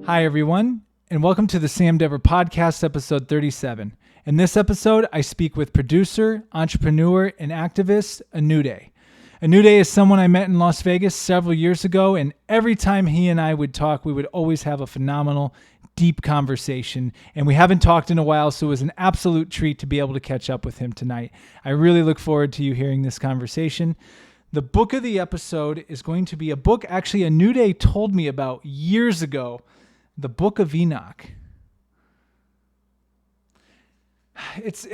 Hi, everyone, and welcome to the Sam Dever Podcast, episode 37. In this episode, I speak with producer, entrepreneur, and activist Anuda. Anuda is someone I met in Las Vegas several years ago, and every time he and I would talk, we would always have a phenomenal, deep conversation. And we haven't talked in a while, so it was an absolute treat to be able to catch up with him tonight. I really look forward to you hearing this conversation. The book of the episode is going to be a book actually Anuda told me about years ago. The Book of Enoch. It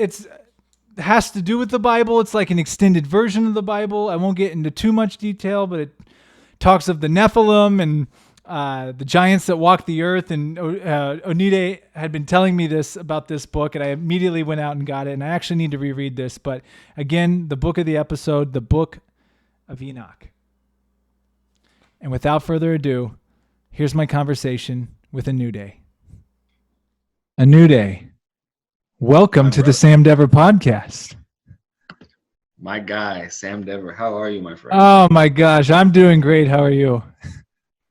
has to do with the Bible. It's like an extended version of the Bible. I won't get into too much detail, but it talks of the Nephilim and the giants that walked the earth. And Onide had been telling me this about this book, and I immediately went out and got it. And I actually need to reread this. But again, the book of the episode, The Book of Enoch. And without further ado, here's my conversation with Anuda. Anuda, welcome to the Sam Dever Podcast. My guy, Sam Dever. How are you, my friend? Oh my gosh, I'm doing great. How are you?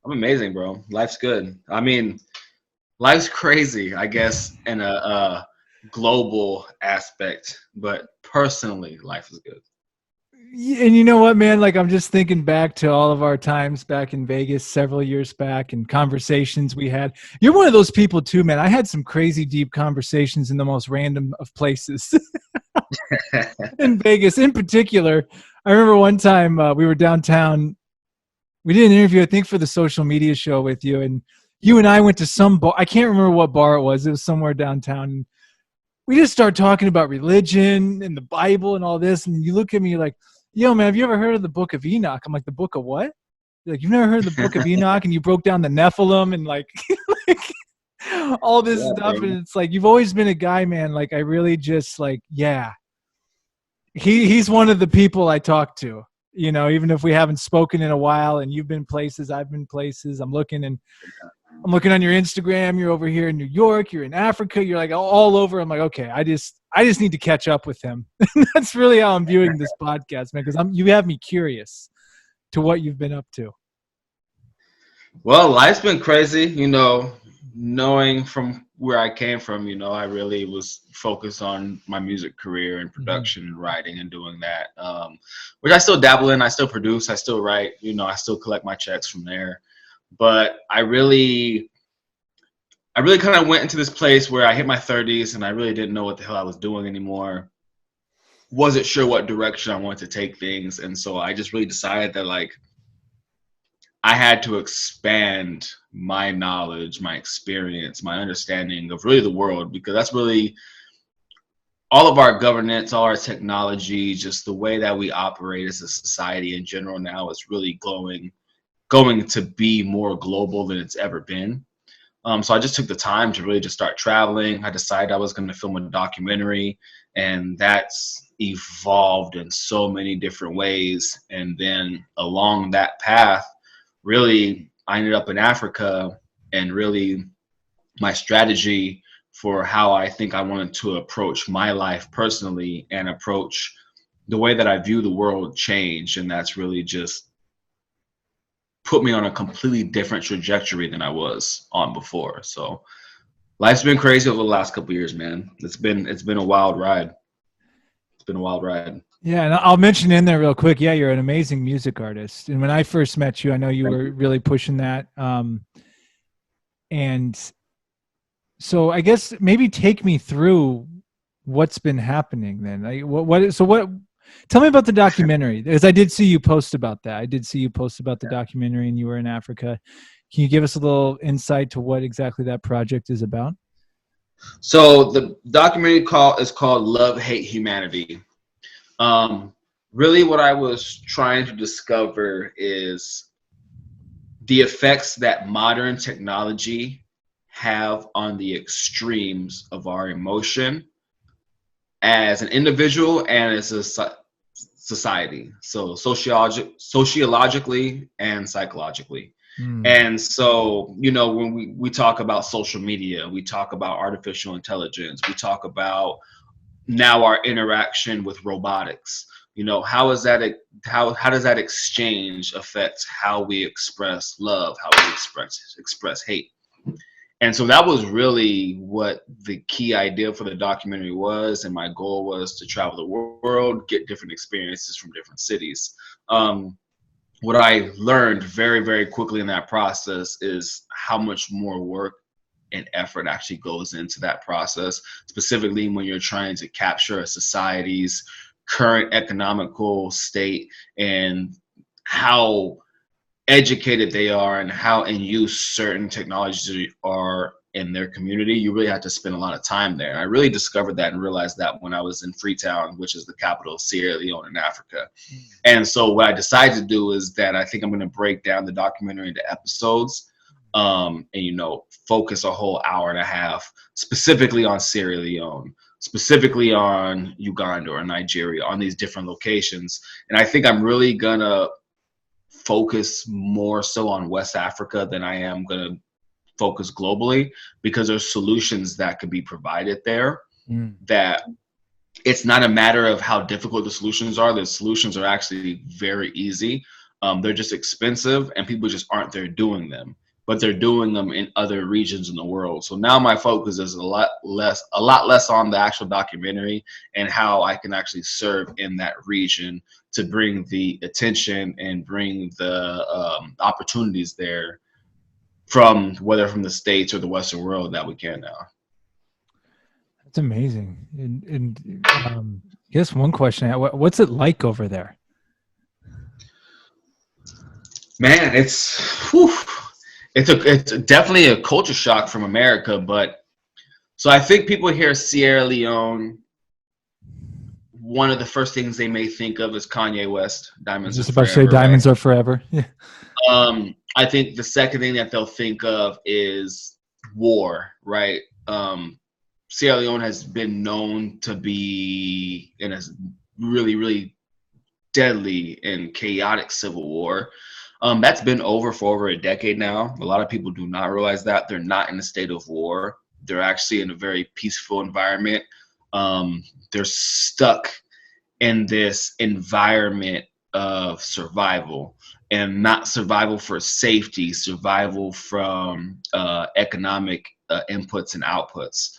I'm amazing, bro. Life's good. I mean, life's crazy, I guess, in a global aspect, but personally, life is good. And you know what, man? Like, I'm just thinking back to all of our times back in Vegas several years back and conversations we had. You're one of those people too, man. I had some crazy deep conversations in the most random of places. In Vegas in particular. I remember one time we were downtown. We did an interview, I think, for the social media show with you. And you and I went to some bar. I can't remember what bar it was. It was somewhere downtown. We just started talking about religion and the Bible and all this. And you look at me like, yo, man, have you ever heard of the Book of Enoch? I'm like, the Book of what? You're like, you've never heard of the Book of Enoch? And you broke down the Nephilim and like all this stuff. Bro. And it's like, you've always been a guy, man. Like, I really just like, yeah. He's one of the people I talk to, you know, even if we haven't spoken in a while and you've been places, I've been places. I'm looking on your Instagram. You're over here in New York. You're in Africa. You're like all over. I'm like, okay, I just need to catch up with him. That's really how I'm viewing this podcast, man, because you have me curious to what you've been up to. Well, life's been crazy, you know, knowing from where I came from, you know, I really was focused on my music career and production and writing and doing that, which I still dabble in. I still produce. I still write. You know, I still collect my checks from there. But I really kind of went into this place where I hit my 30s and I really didn't know what the hell I was doing anymore. Wasn't sure what direction I wanted to take things. And so I just really decided that like I had to expand my knowledge, my experience, my understanding of really the world, because that's really all of our governance, all our technology, just the way that we operate as a society in general now is really going to be more global than it's ever been. So I just took the time to really just start traveling. I decided I was going to film a documentary, and that's evolved in so many different ways. And then along that path, really, I ended up in Africa, and really my strategy for how I think I wanted to approach my life personally and approach the way that I view the world changed. And that's really just put me on a completely different trajectory than I was on before. So life's been crazy over the last couple of years, man. It's been a wild ride. It's been a wild ride. Yeah, and I'll mention in there real quick. Yeah, you're an amazing music artist. And when I first met you, I know you were really pushing that. And so I guess maybe take me through what's been happening then. Tell me about the documentary, because I did see you post about that. I did see you post about the documentary and you were in Africa. Can you give us a little insight to what exactly that project is about? So the documentary is called Love, Hate, Humanity. Really what I was trying to discover is the effects that modern technology have on the extremes of our emotion as an individual and as a society. So sociologically and psychologically. And so, you know, when we talk about social media, we talk about artificial intelligence, we talk about now our interaction with robotics. You know, how does that exchange affect how we express love, how we express hate? And so that was really what the key idea for the documentary was. And my goal was to travel the world, get different experiences from different cities. What I learned very, very quickly in that process is how much more work and effort actually goes into that process, specifically when you're trying to capture a society's current economical state and how educated they are and how in use certain technologies are in their community. You really have to spend a lot of time there. I really discovered that and realized that when I was in Freetown, which is the capital of Sierra Leone in Africa. And so what I decided to do is that I think I'm going to break down the documentary into episodes, and focus a whole hour and a half specifically on Sierra Leone, specifically on Uganda or Nigeria, on these different locations. And I think I'm really gonna focus more so on West Africa than I am gonna focus globally, because there's solutions that could be provided there that it's not a matter of how difficult the solutions are. The solutions are actually very easy. They're just expensive and people just aren't there doing them, but they're doing them in other regions in the world. So now my focus is a lot less on the actual documentary and how I can actually serve in that region to bring the attention and bring the opportunities there from the States or the Western world that we can now. That's amazing. And I guess one question, what's it like over there? Man, it's definitely a culture shock from America. But so I think people hear Sierra Leone, one of the first things they may think of is Kanye West, Diamonds Just Are about to Forever, say diamonds right? are forever. Yeah. I think the second thing that they'll think of is war, right? Sierra Leone has been known to be in a really, really deadly and chaotic civil war. That's been over for over a decade now. A lot of people do not realize that. They're not in a state of war. They're actually in a very peaceful environment. They're stuck in this environment of survival, and not survival for safety, survival from economic inputs and outputs.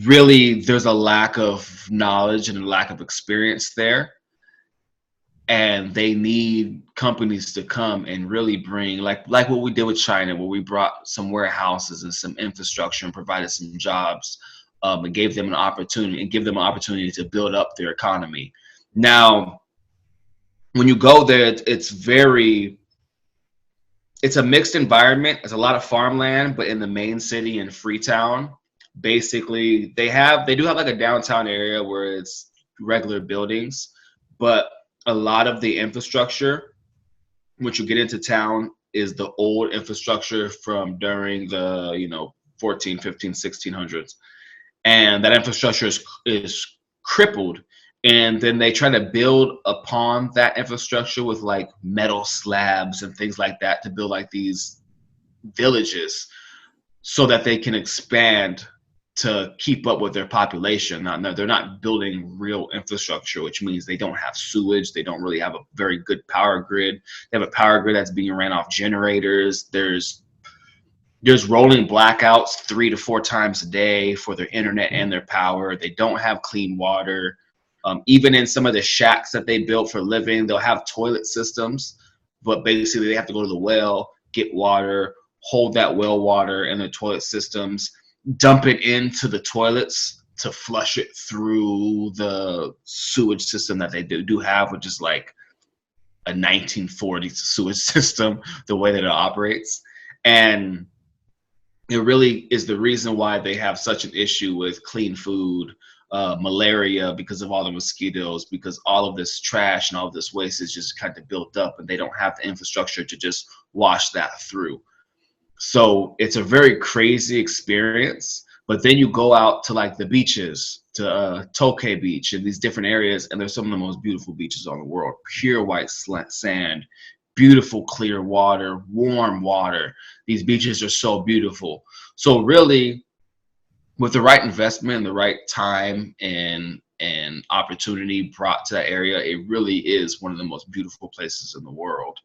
Really, there's a lack of knowledge and a lack of experience there. And they need companies to come and really bring, like what we did with China, where we brought some warehouses and some infrastructure and provided some jobs, and gave them an opportunity to build up their economy. Now, when you go there, it's a mixed environment. It's a lot of farmland, but in the main city in Freetown, basically they do have like a downtown area where it's regular buildings, but a lot of the infrastructure, once you get into town, is the old infrastructure from during the 14, 15, 1600s. And that infrastructure is crippled. And then they try to build upon that infrastructure with like metal slabs and things like that to build like these villages so that they can expand to keep up with their population. Now, they're not building real infrastructure, which means they don't have sewage. They don't really have a very good power grid. They have a power grid that's being ran off generators. There's rolling blackouts 3 to 4 times a day for their internet and their power. They don't have clean water. Even in some of the shacks that they built for living, they'll have toilet systems, but basically they have to go to the well, get water, hold that well water in the toilet systems, dump it into the toilets to flush it through the sewage system that they do have, which is like a 1940s sewage system, the way that it operates. And it really is the reason why they have such an issue with clean food, malaria, because of all the mosquitoes, because all of this trash and all of this waste is just kind of built up and they don't have the infrastructure to just wash that through. So it's a very crazy experience. But then you go out to like the beaches, to Tokay Beach and these different areas, and there's some of the most beautiful beaches on the world. Pure white sand, beautiful clear water, warm water. These beaches are so beautiful. So really, with the right investment and the right time and opportunity brought to that area, it really is one of the most beautiful places in the world.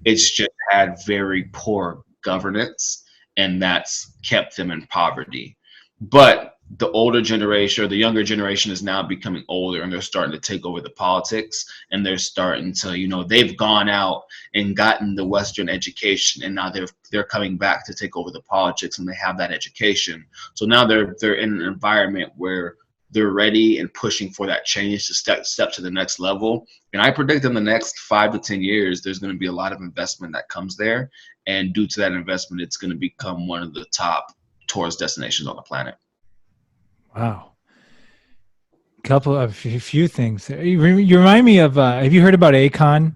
It's just had very poor governance. and that's kept them in poverty. But the older generation or the younger generation is now becoming older, and they're starting to take over the politics, and they're starting to, they've gone out and gotten the Western education, and now they're coming back to take over the politics, and they have that education. So now they're in an environment where they're ready and pushing for that change to step to the next level. And I predict in the next 5 to 10 years, there's going to be a lot of investment that comes there. And due to that investment, it's going to become one of the top tourist destinations on the planet. Wow. A few things. You remind me of, have you heard about Akon,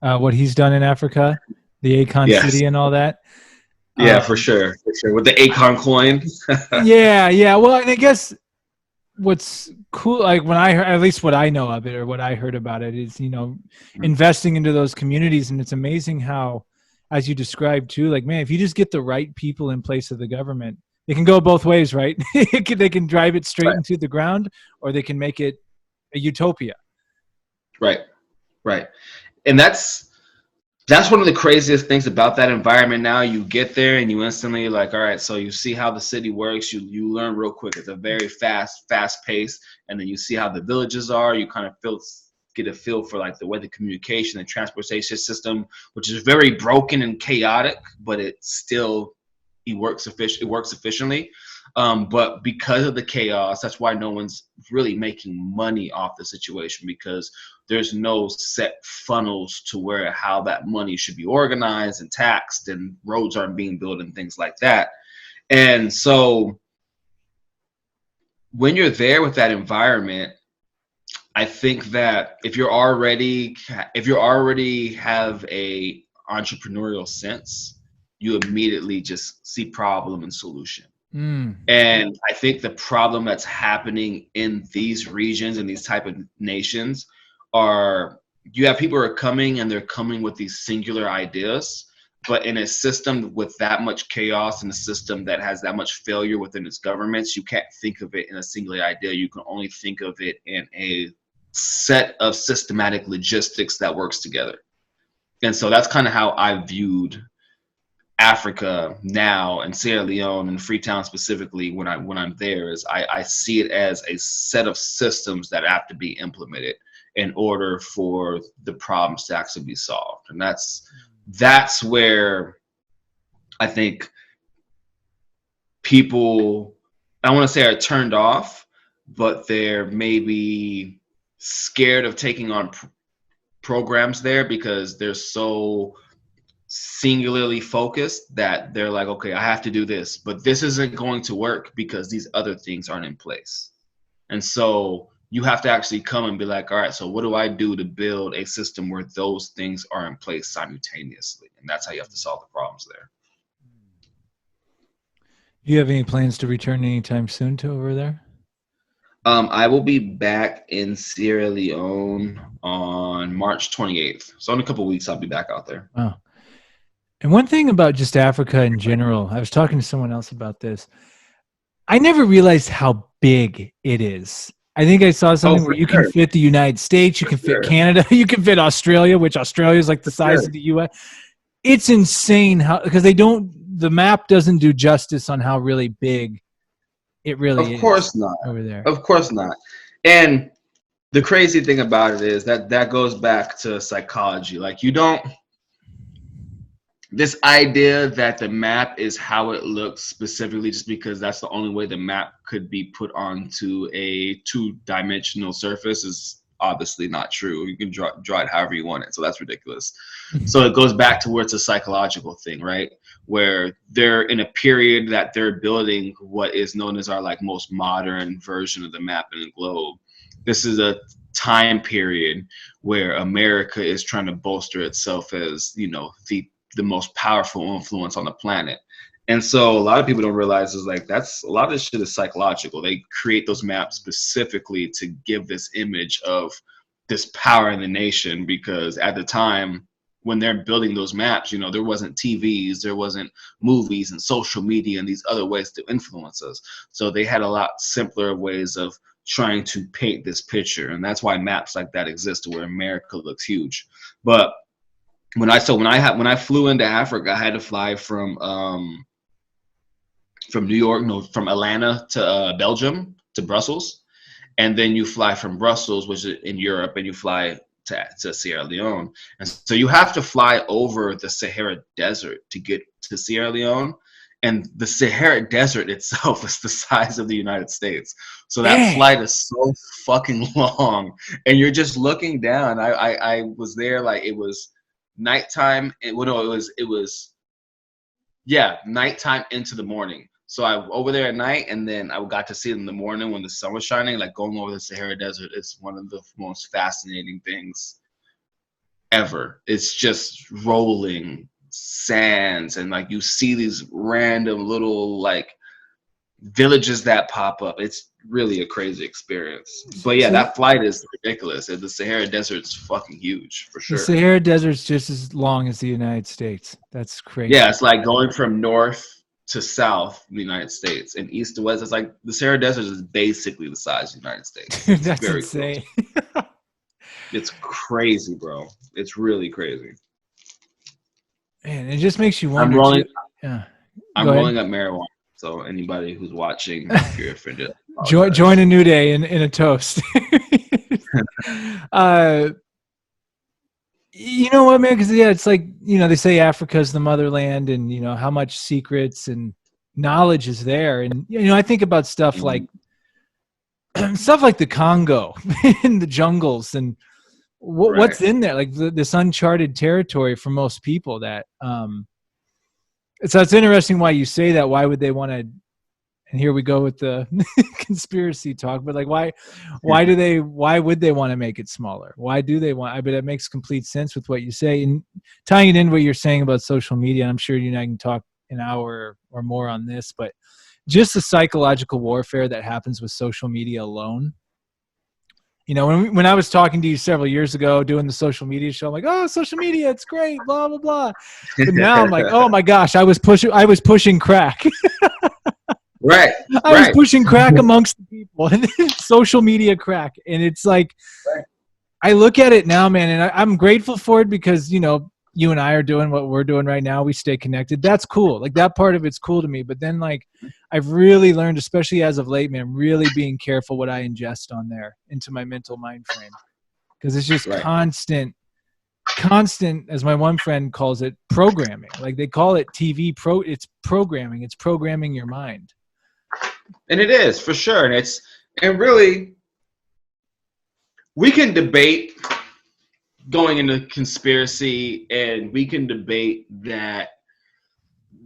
what he's done in Africa, the Akon city and all that? Yeah, for sure. With the Akon coin. Yeah. Well, and I guess what's cool, like when I heard, at least what I know of it or what I heard about it is, investing into those communities. And it's amazing how, as you described too, like, man, if you just get the right people in place of the government, it can go both ways, right? They can drive it straight into the ground, or they can make it a utopia. Right. And that's one of the craziest things about that environment. Now you get there and you instantly like, all right, so you see how the city works. You learn real quick. It's a very fast pace. And then you see how the villages are. You kind of get a feel for like the way the communication and transportation system, which is very broken and chaotic, but it works efficiently. But because of the chaos, that's why no one's really making money off the situation, because there's no set funnels to how that money should be organized and taxed, and roads aren't being built and things like that. And so when you're there with that environment, I think that if you already have a entrepreneurial sense, you immediately just see problem and solution. And I think the problem that's happening in these regions and these type of nations are, you have people who are coming and they're coming with these singular ideas, but in a system with that much chaos and a system that has that much failure within its governments, you can't think of it in a singular idea. You can only think of it in a set of systematic logistics that works together. And so that's kind of how I viewed Africa now, and Sierra Leone and Freetown specifically when I'm there, is I see it as a set of systems that have to be implemented in order for the problems to actually be solved. And that's where I think people, I want to say, are turned off, but they're maybe scared of taking on programs there because they're so singularly focused that they're like, okay, I have to do this, but this isn't going to work because these other things aren't in place. And so you have to actually come and be like, all right, so what do I do to build a system where those things are in place simultaneously? And that's how you have to solve the problems there. Do you have any plans to return anytime soon to over there? I will be back in Sierra Leone on March 28th. So in a couple of weeks, I'll be back out there. Wow. And one thing about just Africa in general, I was talking to someone else about this. I never realized how big it is. I think I saw something where you can fit the United States, you can fit Canada, you can fit Australia, which Australia is like the size of the US. It's insane how, because the map doesn't do justice on how really big it really is. Of course not. Over there. Of course not. And the crazy thing about it is that goes back to psychology. Like, this idea that the map is how it looks specifically just because that's the only way the map could be put onto a two-dimensional surface is obviously not true. You can draw it however you want it. So that's ridiculous. So it goes back to where it's a psychological thing, right? Where they're in a period that they're building what is known as our like most modern version of the map in the globe. This is a time period where America is trying to bolster itself as, the most powerful influence on the planet. And so a lot of people don't realize is like, a lot of this shit is psychological. They create those maps specifically to give this image of this power in the nation, because at the time when they're building those maps, there wasn't TVs, there wasn't movies and social media and these other ways to influence us. So they had a lot simpler ways of trying to paint this picture. And that's why maps like that exist, where America looks huge. But when I flew into Africa, I had to fly from from New York, no, from Atlanta to Belgium to Brussels, and then you fly from Brussels, which is in Europe, and you fly to Sierra Leone. And so you have to fly over the Sahara Desert to get to Sierra Leone. And the Sahara Desert itself is the size of the United States. So that Dang. flight is so fucking long. And you're just looking down. I was there, like, it was nighttime. Yeah, nighttime into the morning. So I over there at night, and then I got to see it in the morning when the sun was shining. Like, going over the Sahara Desert is one of the most fascinating things ever. It's just rolling sands, and like you see these random little like villages that pop up. It's really a crazy experience. But yeah, So that flight is ridiculous. The Sahara Desert's fucking huge for the sure. Sahara Desert's just as long as the United States. That's crazy. Yeah, it's like going from north to south in the United States and east to west. It's like the Sahara Desert is basically the size of the United States. Dude, It's that's very insane. close. It's crazy, bro. It's really crazy. Man, it just makes you I'm wonder rolling. too. Yeah. I'm Go ahead. rolling up marijuana. So anybody who's watching, if you're offended, I Join apologize. a new day in a toast. uh, you know what, man? Because yeah, it's like, they say Africa's the motherland, and how much secrets and knowledge is there. And I think about stuff like the Congo in the jungles, and Right. what's in there, like this uncharted territory for most people. That so it's interesting why you say that. Why would they want to? And here we go with the conspiracy talk, but like, why would they want to make it smaller? Why do they want? I bet it makes complete sense with what you say, and tying it in what you're saying about social media. I'm sure you and I can talk an hour or more on this, but just the psychological warfare that happens with social media alone. When I was talking to you several years ago doing the social media show, I'm like, oh, social media, it's great, blah, blah, blah. But now I'm like, oh my gosh, I was pushing crack. Right. I was pushing crack amongst the people, and social media crack. And it's like, Right. I look at it now, man, and I'm grateful for it because, you and I are doing what we're doing right now. We stay connected. That's cool. Like, that part of it's cool to me. But then, like, I've really learned, especially as of late, man, really being careful what I ingest on there into my mental mind frame. Because it's just Right. constant, as my one friend calls it, programming. Like, they call it TV it's programming. It's programming your mind. And it is, for sure. And really, we can debate going into conspiracy, and we can debate that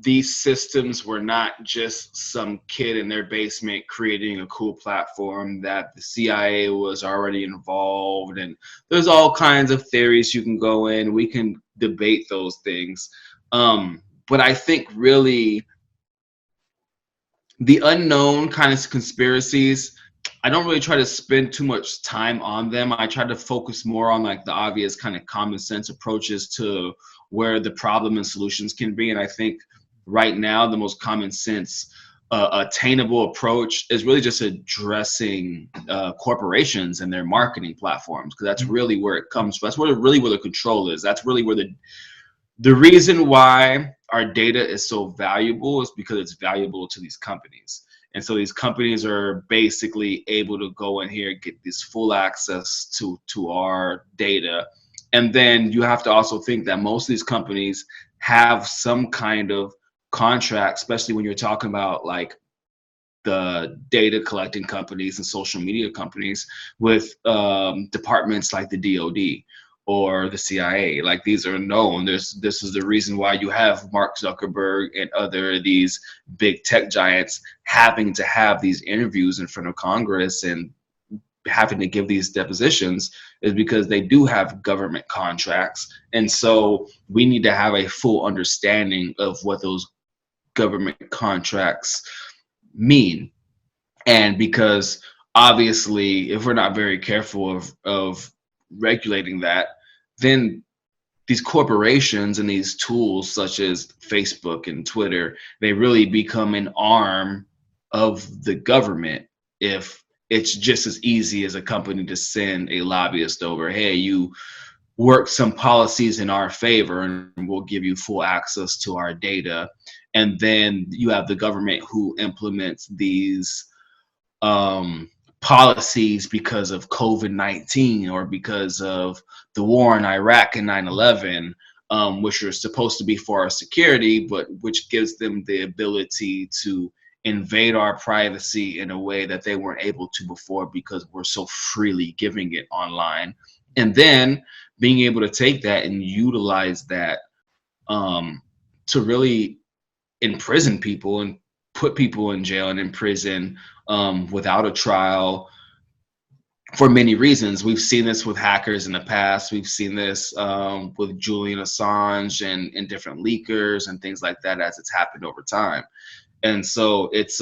these systems were not just some kid in their basement creating a cool platform, that the CIA was already involved, and there's all kinds of theories you can go in. We can debate those things. But I think really the unknown kind of conspiracies, I don't really try to spend too much time on them. I try to focus more on like the obvious kind of common sense approaches to where the problem and solutions can be. And I think right now the most common sense attainable approach is really just addressing corporations and their marketing platforms, because that's really where it comes from. That's really where the control is. That's really where the reason why our data is so valuable is because it's valuable to these companies. And so these companies are basically able to go in here, get this full access to our data. And then you have to also think that most of these companies have some kind of contract, especially when you're talking about like the data collecting companies and social media companies, with departments like the DoD or the CIA. Like, these are known. This is the reason why you have Mark Zuckerberg and other of these big tech giants having to have these interviews in front of Congress and having to give these depositions, is because they do have government contracts. And so we need to have a full understanding of what those government contracts mean. And because obviously, if we're not very careful of regulating that, then these corporations and these tools such as Facebook and Twitter, they really become an arm of the government. If it's just as easy as a company to send a lobbyist over, hey, you work some policies in our favor and we'll give you full access to our data. and then you have the government who implements these policies because of COVID-19 or because of the war in Iraq and 9/11, which are supposed to be for our security, but which gives them the ability to invade our privacy in a way that they weren't able to before because we're so freely giving it online. And then being able to take that and utilize that to really imprison people and put people in jail and in prison without a trial for many reasons. We've seen this with hackers in the past. We've seen this with Julian Assange and different leakers and things like that as it's happened over time. And so it's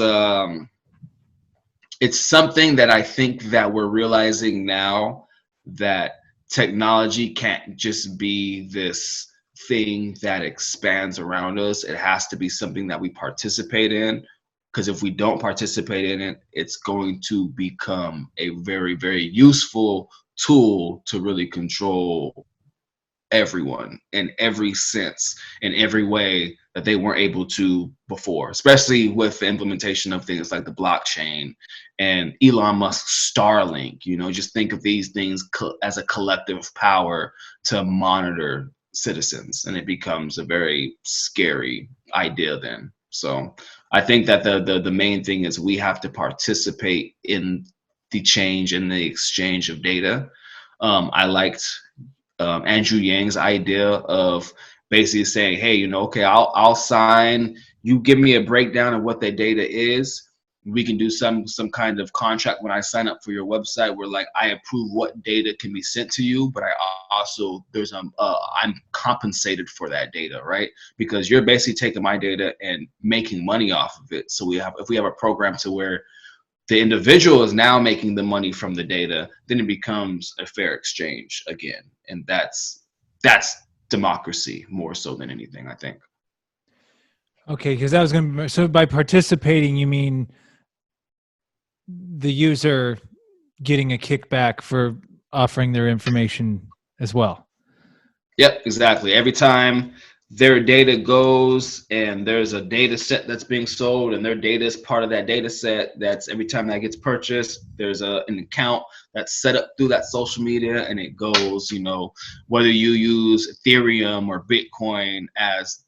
something that I think that we're realizing now, that technology can't just be this thing that expands around us. It has to be something that we participate in, because if we don't participate in it, it's going to become a very, very useful tool to really control everyone in every sense, in every way that they weren't able to before, especially with the implementation of things like the blockchain and Elon Musk's Starlink. You know, just think of these things as a collective power to monitor citizens, and it becomes a very scary idea then. So I think that the main thing is we have to participate in the change and the exchange of data. I liked Andrew Yang's idea of basically saying, hey, you know, okay, I'll sign, you give me a breakdown of what the data is. We can do some kind of contract when I sign up for your website where like I approve what data can be sent to you, but I also I'm compensated for that data, right? Because you're basically taking my data and making money off of it. So if we have a program to where the individual is now making the money from the data, then it becomes a fair exchange again. And that's democracy more so than anything, I think. Okay, because that was going to be, so by participating, you mean the user getting a kickback for offering their information as well? Yep, exactly. Every time their data goes and there's a data set that's being sold and their data is part of that data set, that's every time that gets purchased, there's an account that's set up through that social media, and it goes, you know, whether you use Ethereum or Bitcoin as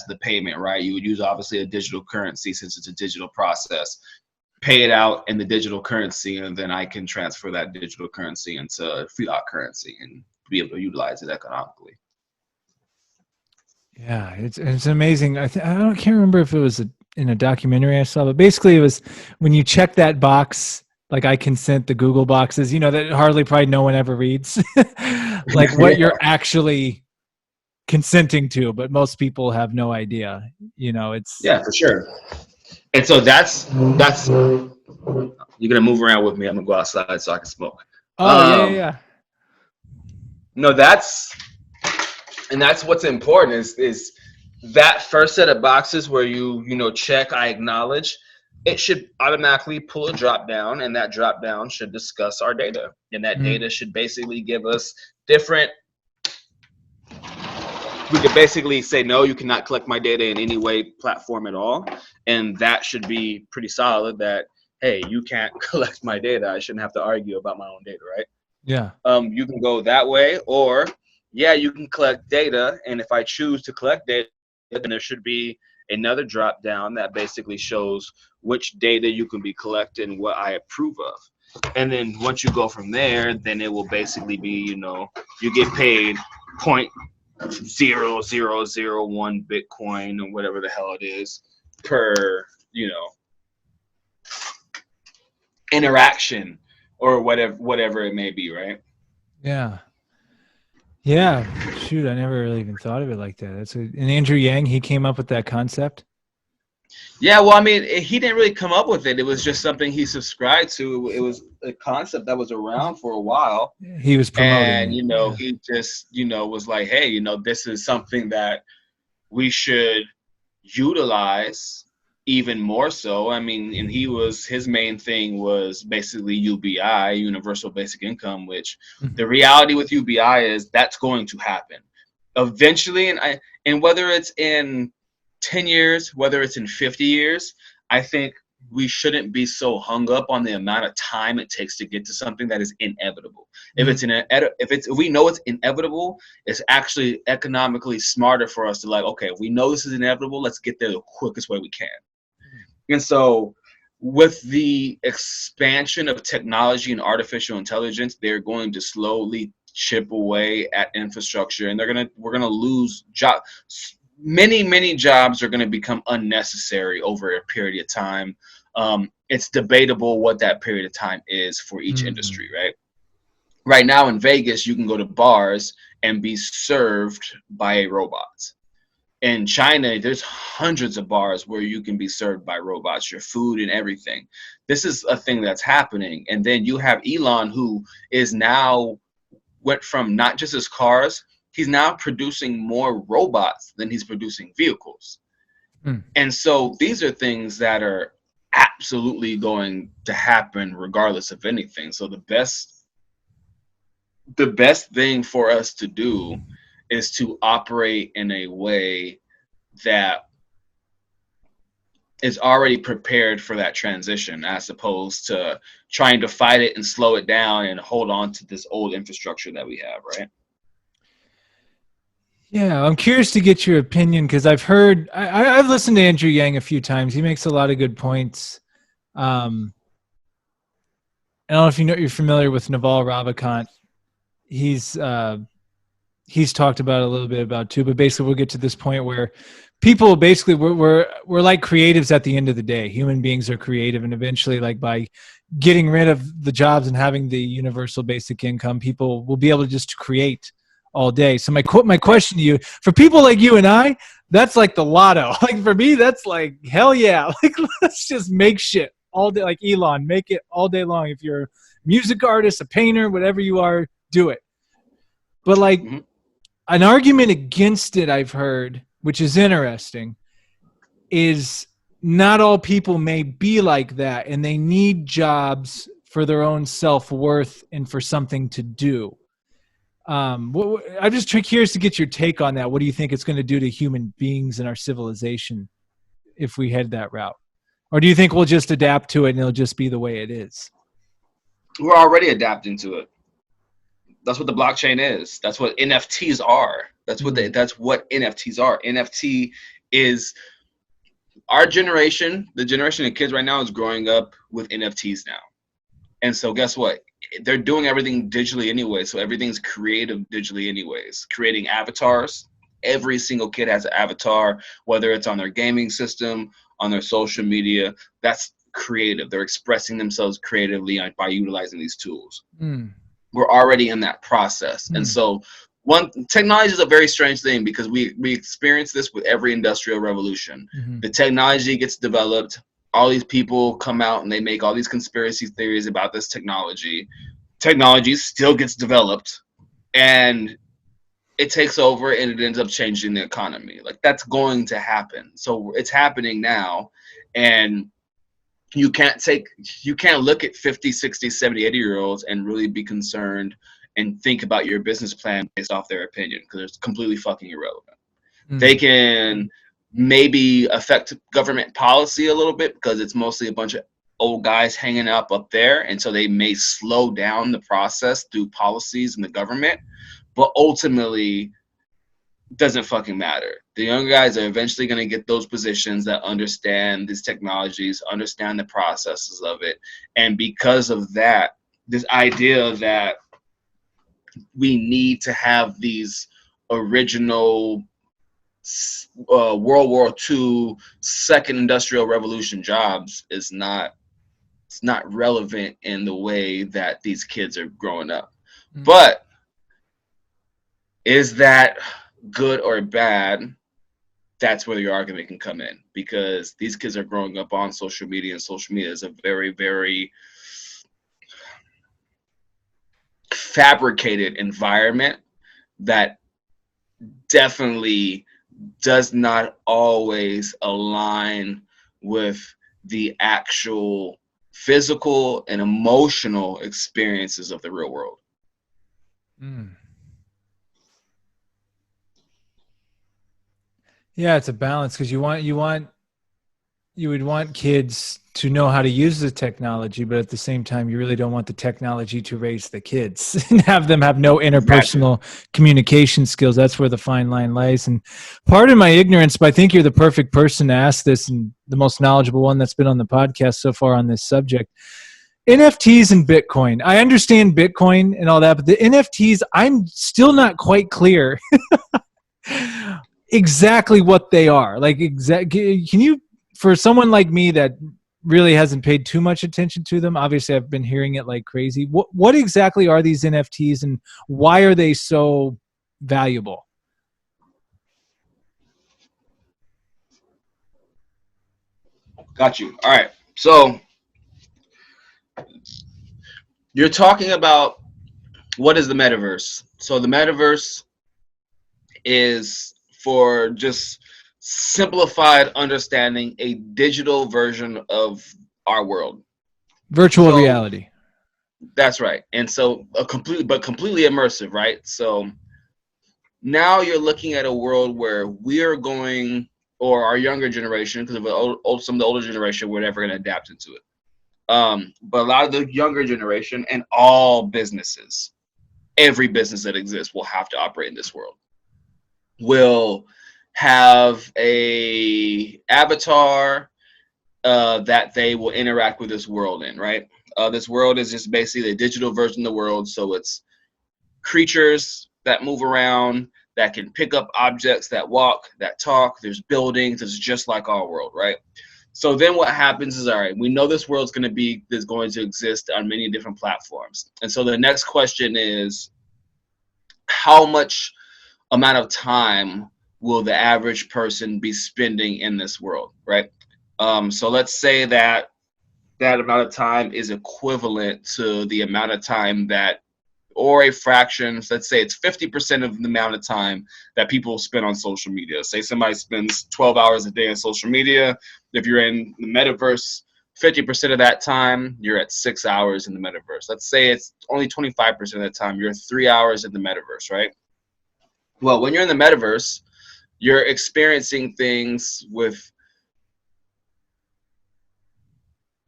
the payment, right? You would use obviously a digital currency since it's a digital process. Pay it out in the digital currency, and then I can transfer that digital currency into fiat currency and be able to utilize it economically. Yeah, it's amazing. Can't remember if it was in a documentary I saw, but basically it was when you check that box, like I consent, the Google boxes, you know, that hardly probably no one ever reads, like what you're actually consenting to, but most people have no idea. You know, it's Yeah, for sure. And so that's you're gonna move around with me. I'm gonna go outside so I can smoke. oh yeah. No, that's what's important is that first set of boxes where you check I acknowledge. It should automatically pull a drop down, and that drop down should discuss our data, and that data should basically give us different. We could basically say, no, you cannot collect my data in any way, platform at all. And that should be pretty solid that, hey, you can't collect my data. I shouldn't have to argue about my own data, right? Yeah. You can go that way, or, yeah, you can collect data. And if I choose to collect data, then there should be another drop down that basically shows which data you can be collected and what I approve of. And then once you go from there, then it will basically be, you get paid 0.0001 Bitcoin or whatever the hell it is per, interaction or whatever it may be, right? Yeah. Yeah. Shoot, I never really even thought of it like that. And Andrew Yang, he came up with that concept. Yeah, well, I mean, he didn't really come up with it. It was just something he subscribed to. It was a concept that was around for a while. He was promoting. And, he just, was like, hey, this is something that we should utilize even more so. I mean, and his main thing was basically UBI, Universal Basic Income, which the reality with UBI is that's going to happen eventually. And whether it's in 10 years, whether it's in 50 years, I think we shouldn't be so hung up on the amount of time it takes to get to something that is inevitable. If we know it's inevitable, it's actually economically smarter for us to like, okay, if we know this is inevitable, let's get there the quickest way we can. And so with the expansion of technology and artificial intelligence, they're going to slowly chip away at infrastructure, and we're gonna lose jobs. Many jobs are going to become unnecessary over a period of time. It's debatable what that period of time is for each industry, right? Right now in Vegas, you can go to bars and be served by a robot. In China, there's hundreds of bars where you can be served by robots, your food and everything. This is a thing that's happening. And then you have Elon, who is now went from not just his cars, he's now producing more robots than he's producing vehicles. And so these are things that are absolutely going to happen regardless of anything. So the best thing for us to do is to operate in a way that is already prepared for that transition, as opposed to trying to fight it and slow it down and hold on to this old infrastructure that we have, right? Yeah, I'm curious to get your opinion because I've listened to Andrew Yang a few times. He makes a lot of good points. I don't know if you're familiar with Naval Ravikant. He's talked about it a little bit about too, but basically we'll get to this point where people basically we're like creatives at the end of the day. Human beings are creative, and eventually, like, by getting rid of the jobs and having the universal basic income, people will be able to just create all day. So my question to you, for people like you and I, that's like the lotto. Like for me, that's like hell yeah. Like let's just make shit all day, like Elon, make it all day long. If you're a music artist, a painter, whatever you are, do it. But like an argument against it I've heard, which is interesting, is not all people may be like that, and they need jobs for their own self-worth and for something to do. I'm just curious to get your take on that. What do you think it's going to do to human beings and our civilization if we head that route? Or do you think we'll just adapt to it and it'll just be the way it is? We're already adapting to it. That's what the blockchain is. That's what NFTs are. That's what NFTs are. NFT is our generation. The generation of kids right now is growing up with NFTs now. And so guess what? They're doing everything digitally anyway. So everything's creative digitally anyways. Creating avatars. Every single kid has an avatar, whether it's on their gaming system, on their social media. That's creative. They're expressing themselves creatively by utilizing these tools. We're already in that process. And so technology is a very strange thing because we experience this with every industrial revolution. The technology gets developed. All these people come out and they make all these conspiracy theories about this technology. Technology still gets developed and it takes over and it ends up changing the economy. Like that's going to happen. So it's happening now. And you can't look at 50, 60, 70, 80-year-olds and really be concerned and think about your business plan based off their opinion because it's completely fucking irrelevant. They can maybe affect government policy a little bit because it's mostly a bunch of old guys hanging up there. And so they may slow down the process through policies in the government. But ultimately, doesn't fucking matter. The young guys are eventually going to get those positions that understand these technologies, understand the processes of it. And because of that, this idea that we need to have these original World War II, Second Industrial Revolution jobs is not relevant in the way that these kids are growing up. But is that good or bad? That's where the argument can come in because these kids are growing up on social media, and social media is a very, very fabricated environment that definitely does not always align with the actual physical and emotional experiences of the real world. Yeah, it's a balance because you would want kids to know how to use the technology, but at the same time, you really don't want the technology to raise the kids and have them have no Gotcha. interpersonal communication skills. That's where the fine line lies. And pardon my ignorance, but I think you're the perfect person to ask this and the most knowledgeable one that's been on the podcast so far on this subject. NFTs and Bitcoin. I understand Bitcoin and all that, but the NFTs, I'm still not quite clear exactly what they are. Like, can you, for someone like me that really hasn't paid too much attention to them, obviously I've been hearing it like crazy. What exactly are these NFTs and why are they so valuable? Got you. All right. So you're talking about what is the metaverse? So the metaverse is, for just simplified understanding, a digital version of our world. Virtual So reality. that's right. And so completely immersive, right? So now you're looking at a world where we're going, or our younger generation, because of some of the older generation, we're never going to adapt into it. But a lot of the younger generation and all businesses, every business that exists will have to operate in this world. Will have a avatar that they will interact with this world in, right? This world is just basically a digital version of the world. So it's creatures that move around, that can pick up objects, that walk, that talk. There's buildings. It's just like our world, right? So then what happens is, all right, we know this world's going to exist on many different platforms. And so the next question is, how much amount of time will the average person be spending in this world, right? So let's say that that amount of time is equivalent to the amount of time that, or a fraction, let's say it's 50% of the amount of time that people spend on social media. Say somebody spends 12 hours a day on social media. If you're in the metaverse, 50% of that time, you're at 6 hours in the metaverse. Let's say it's only 25% of the time, you're 3 hours in the metaverse, right? Well, when you're in the metaverse, you're experiencing things with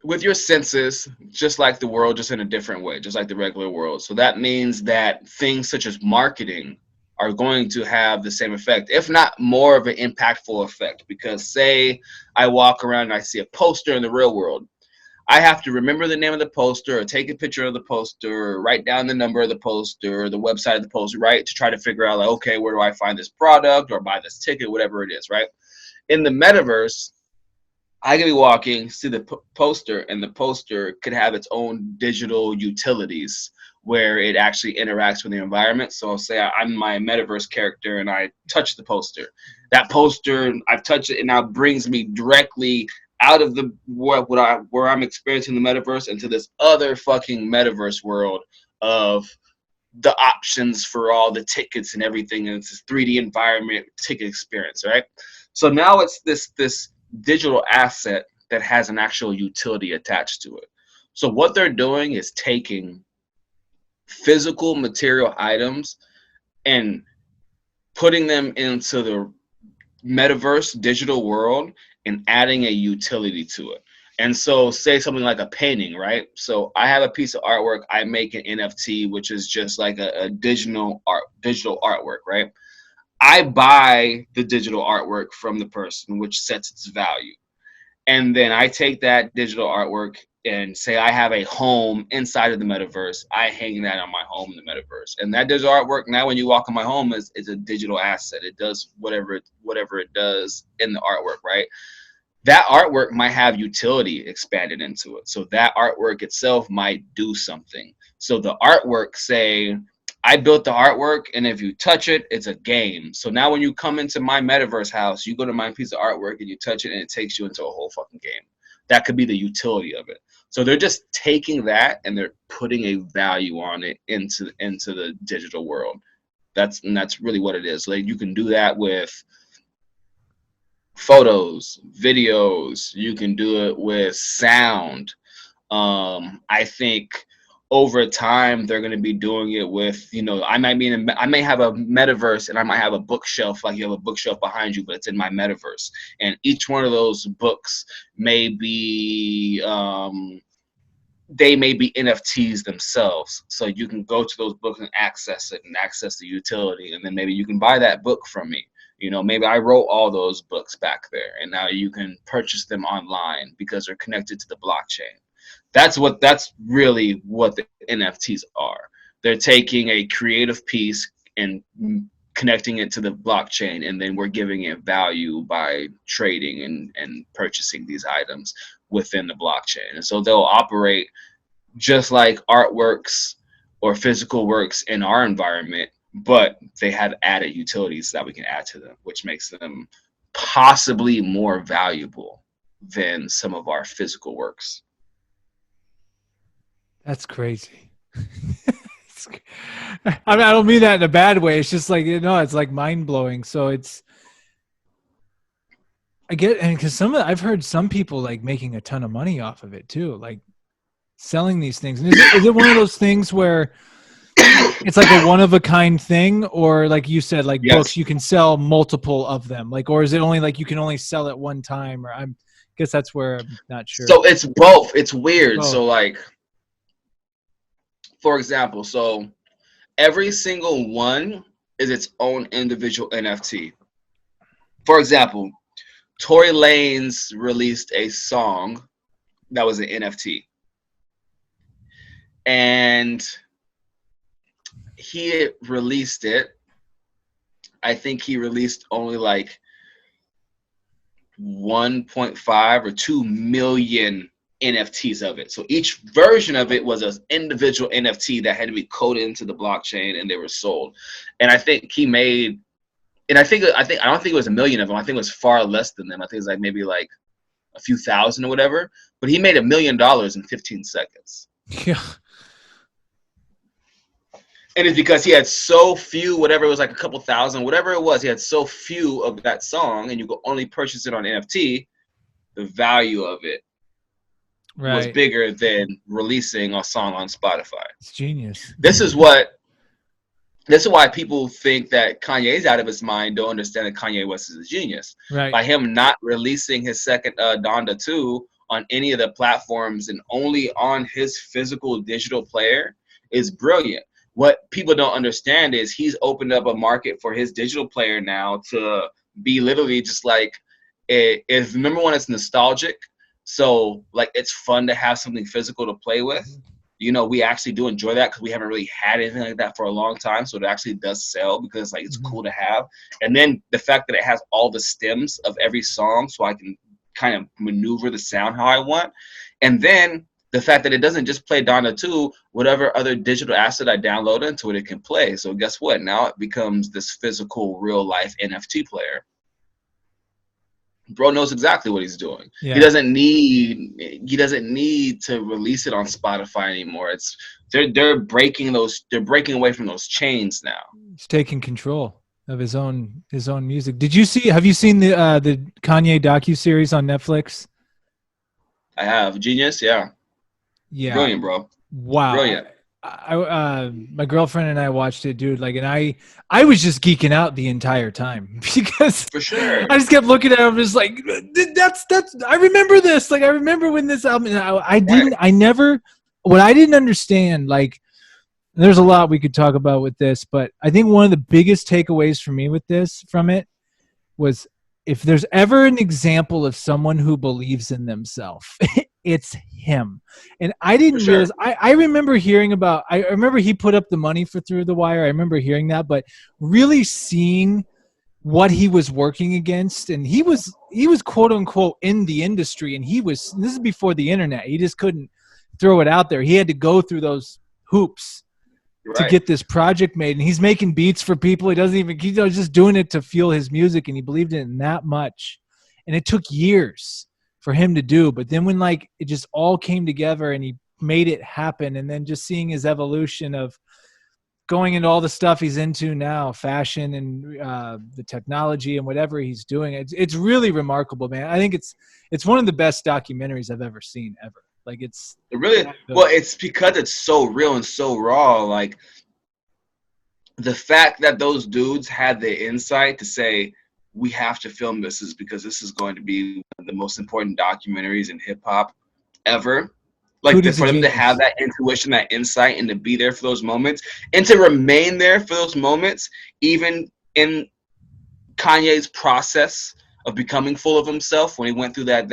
your senses, just like the world, just in a different way, just like the regular world. So that means that things such as marketing are going to have the same effect, if not more of an impactful effect. Because say I walk around and I see a poster in the real world, I have to remember the name of the poster, or take a picture of the poster, or write down the number of the poster, or the website of the poster, right? To try to figure out, like, okay, where do I find this product or buy this ticket, whatever it is, right? In the metaverse, I could be walking, see the poster, and the poster could have its own digital utilities where it actually interacts with the environment. So I'll say I'm my metaverse character and I touch the poster. That poster, I've touched it, and now brings me directly out of the where I'm experiencing the metaverse into this other fucking metaverse world of the options for all the tickets and everything, and it's this 3D environment ticket experience, right? So now it's this digital asset that has an actual utility attached to it. So what they're doing is taking physical material items and putting them into the metaverse digital world and adding a utility to it. And so say something like a painting, right? So I have a piece of artwork, I make an NFT, which is just like a digital artwork, right? I buy the digital artwork from the person, which sets its value. And then I take that digital artwork and say I have a home inside of the metaverse. I hang that on my home in the metaverse. And that digital artwork, now when you walk in my home, is a digital asset. It does whatever it does in the artwork, right? That artwork might have utility expanded into it. So that artwork itself might do something. So the artwork, say, I built the artwork, and if you touch it, it's a game. So now when you come into my metaverse house, you go to my piece of artwork and you touch it, and it takes you into a whole fucking game. That could be the utility of it. So they're just taking that and they're putting a value on it into the digital world. That's really what it is. Like, you can do that with photos, videos. You can do it with sound. I think over time they're going to be doing it with, you know, I may have a metaverse and I might have a bookshelf, like you have a bookshelf behind you, but it's in my metaverse, and each one of those books may be they may be NFTs themselves. So you can go to those books and access it and access the utility, and then maybe you can buy that book from me. You know, maybe I wrote all those books back there, and now you can purchase them online because they're connected to the blockchain. That's really what the NFTs are. They're taking a creative piece and connecting it to the blockchain, and then we're giving it value by trading and purchasing these items within the blockchain. And so they'll operate just like artworks or physical works in our environment, but they have added utilities that we can add to them, which makes them possibly more valuable than some of our physical works. That's crazy. I mean, I don't mean that in a bad way. It's just like, you know, it's like mind blowing. So I get, and because I've heard some people like making a ton of money off of it too, like selling these things. And is it one of those things where it's like a one of a kind thing, or like you said, like Yes. books, you can sell multiple of them, like, or is it only like you can only sell it one time? Or I guess that's where I'm not sure. So it's both. It's weird. Both. So like, for example, so every single one is its own individual NFT. For example, Tory Lanez released a song that was an NFT. And he released it. I think he released only like 1.5 or 2 million NFTs of it. So each version of it was an individual NFT that had to be coded into the blockchain, and they were sold. And I think he made, and I don't think it was a million of them. I think it was far less than them. I think it was like maybe like a few thousand or whatever. But he made $1 million in 15 seconds. Yeah. And it's because he had so few, whatever it was, like a couple thousand, whatever it was, he had so few of that song, and you could only purchase it on NFT. The value of it was bigger than releasing a song on Spotify. It's genius. This is why people think that Kanye's out of his mind, don't understand that Kanye West is a genius. Right. By him not releasing his second Donda 2 on any of the platforms and only on his physical digital player is brilliant. What people don't understand is he's opened up a market for his digital player now to be literally just like, if number one, it's nostalgic. So like, it's fun to have something physical to play with. You know, we actually do enjoy that because we haven't really had anything like that for a long time. So it actually does sell because like it's cool to have. And then the fact that it has all the stems of every song, so I can kind of maneuver the sound how I want. And then the fact that it doesn't just play Donda 2, whatever other digital asset I download into it, it can play. So guess what? Now it becomes this physical, real life NFT player. Bro knows exactly what he's doing. Yeah. He doesn't need to release it on Spotify anymore. They're breaking away from those chains now. He's taking control of his own music. Have you seen the Kanye docuseries on Netflix? I have. Genius, yeah. Yeah. Brilliant, bro. Wow. Brilliant. My girlfriend and I watched it, dude. Like, and I was just geeking out the entire time because for sure I just kept looking at him, just like that's. I remember this. Like, I remember when this album. What I didn't understand. Like, there's a lot we could talk about with this, but I think one of the biggest takeaways for me from it was, if there's ever an example of someone who believes in themselves, it's him. And I didn't realize, I remember hearing about, I remember he put up the money for Through the Wire. I remember hearing that, but really seeing what he was working against, and he was quote unquote in the industry, and this is before the internet. He just couldn't throw it out there. He had to go through those hoops to get this project made, and he's making beats for people. He's just doing it to fuel his music, and he believed in it that much. And it took years for him to do, but then when like it just all came together and he made it happen, and then just seeing his evolution of going into all the stuff he's into now, fashion and the technology and whatever he's doing, it's really remarkable, man. I think it's one of the best documentaries I've ever seen ever. Like it's It really, well, it's because it's so real and so raw. Like the fact that those dudes had the insight to say, we have to film this is because this is going to be one of the most important documentaries in hip hop ever. Like Cootie's a for them to have genius. that intuition, that insight, and to be there for those moments, and to remain there for those moments, even in Kanye's process of becoming full of himself, when he went through that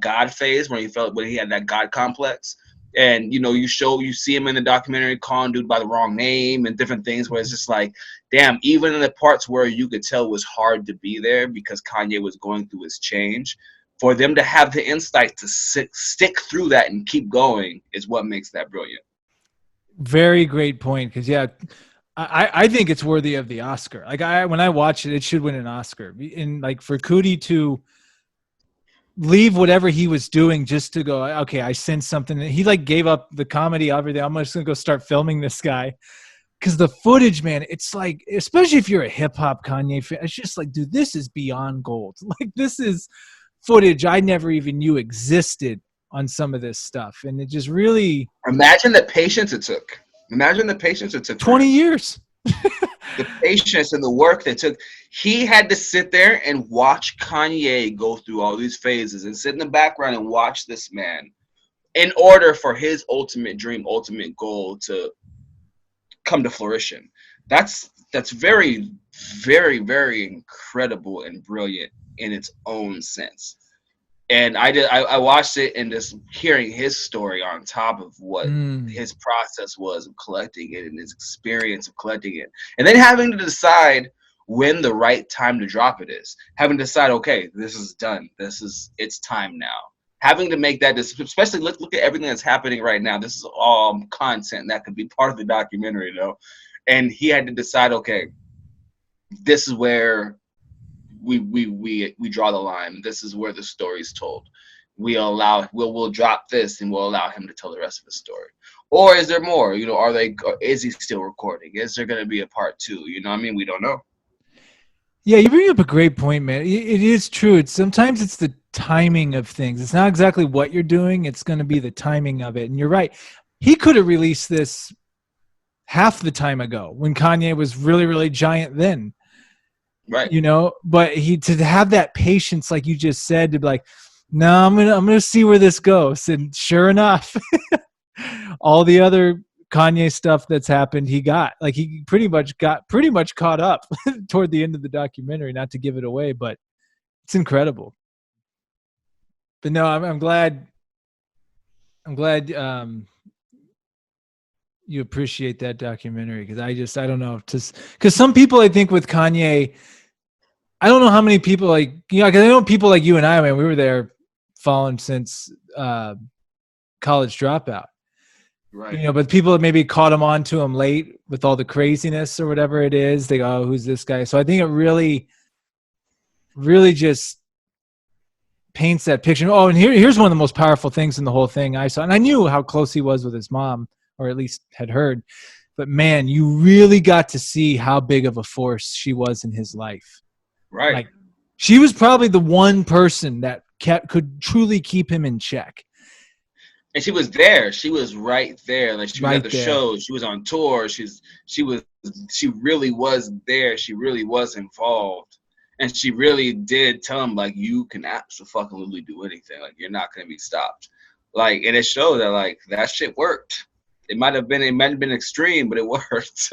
God phase, when he had that God complex. And you see him in the documentary calling dude by the wrong name and different things, where it's just like, damn, even in the parts where you could tell it was hard to be there because Kanye was going through his change, for them to have the insight to stick through that and keep going is what makes that brilliant. Very great point. Because yeah, I think it's worthy of the Oscar. Like when I watch it, it should win an Oscar. And like for Cootie to leave whatever he was doing just to go, okay, I sensed something. He like gave up the comedy, everything. I'm just gonna go start filming this guy. Because the footage, man, it's like, especially if you're a hip hop Kanye fan, it's just like, dude, this is beyond gold. Like this is footage I never even knew existed on some of this stuff. And it just really Imagine the patience it took. Imagine the patience it took for 20 him. years. The patience and the work that took. He had to sit there and watch Kanye go through all these phases and sit in the background and watch this man in order for his ultimate dream, ultimate goal to come to fruition. That's very, very, very incredible and brilliant in its own sense. And I watched it and just hearing his story on top of what his process was of collecting it and his experience of collecting it, and then having to decide when the right time to drop it is, having to decide, okay, this is done, it's time now, having to make that decision. Especially look at everything that's happening right now. This is all content that could be part of the documentary, and he had to decide, okay, this is where we draw the line. This is where the story's told. We'll drop this and we'll allow him to tell the rest of the story. Or is there more? Is he still recording? Is there going to be a part 2? You know what I mean? We don't know. Yeah, you bring up a great point, man. It is true. Sometimes it's the timing of things. It's not exactly what you're doing. It's going to be the timing of it. And you're right. He could have released this half the time ago when Kanye was really, really giant then. Right. But to have that patience, like you just said, to be like, no, I'm gonna see where this goes. And sure enough, all the other Kanye stuff that's happened, he pretty much caught up toward the end of the documentary. Not to give it away, but it's incredible. But no, I'm glad. You appreciate that documentary, because I don't know, because some people, I think with Kanye, I don't know how many people because I know people like you and I, man, we were there following since College Dropout. Right. But people that maybe caught him on to him late with all the craziness or whatever it is, they go, oh, who's this guy? So I think it really, really just paints that picture. Oh, and here's one of the most powerful things in the whole thing I saw. And I knew how close he was with his mom, or at least had heard. But man, you really got to see how big of a force she was in his life. Right. Like, she was probably the one person that could truly keep him in check. And she was there. She was right there. Like, she was at the shows. She was on tour. She really was there. She really was involved. And she really did tell him, like, you can absolutely do anything. Like, you're not going to be stopped. Like, and it showed that, like, that shit worked. It might have been extreme, but it worked.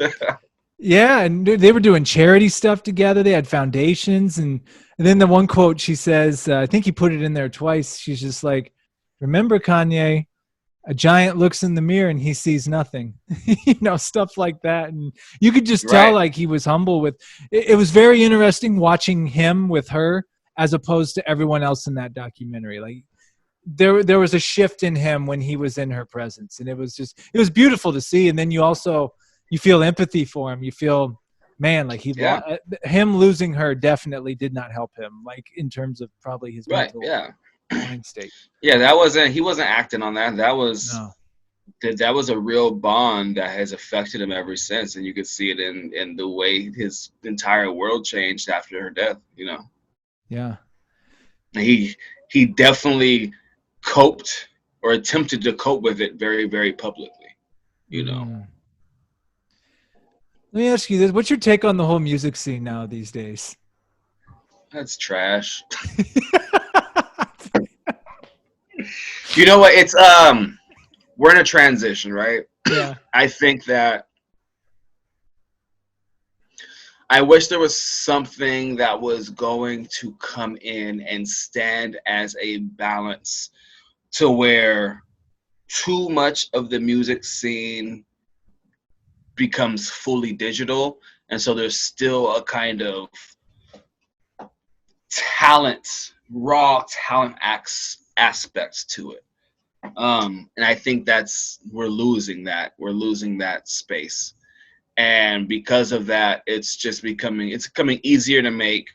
Yeah, and they were doing charity stuff together. They had foundations, and then the one quote she says, I think he put it in there twice. She's just like, "Remember, Kanye, a giant looks in the mirror and he sees nothing." Stuff like that, and you could just tell, like, he was humble with. It was very interesting watching him with her as opposed to everyone else in that documentary. Like, there was a shift in him when he was in her presence, and it was beautiful to see. And then you feel empathy for him. You feel, man, like him losing her definitely did not help him, like, in terms of probably his mental mind state. Yeah, he wasn't acting on that. That was a real bond that has affected him ever since, and you could see it in the way his entire world changed after her death. Yeah. He definitely coped or attempted to cope with it very, very publicly, you know. Let me ask you this. What's your take on the whole music scene now these days? That's trash. You know what? It's we're in a transition, right? Yeah. I think that I wish there was something that was going to come in and stand as a balance to where too much of the music scene becomes fully digital, and so there's still a kind of raw talent aspects to it. And I think we're losing that space. And because of that, it's becoming easier to make.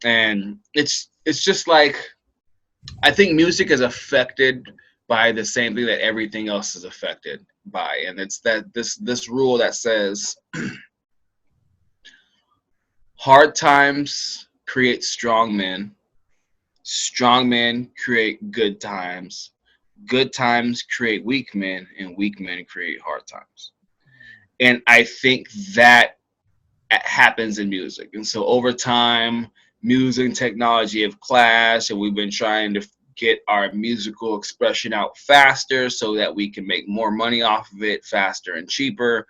And it's just like, I think music is affected by the same thing that everything else is affected by. And it's that this rule that says hard times create strong men create good times create weak men, and weak men create hard times. And I think that happens in music. And so over time, music and technology have clashed, and we've been trying to get our musical expression out faster so that we can make more money off of it faster and cheaper.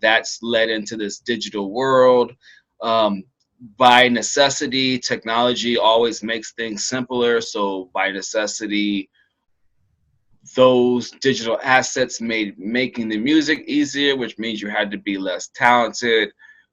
That's led into this digital world. By necessity, technology always makes things simpler. So by necessity, those digital assets made making the music easier, which means you had to be less talented,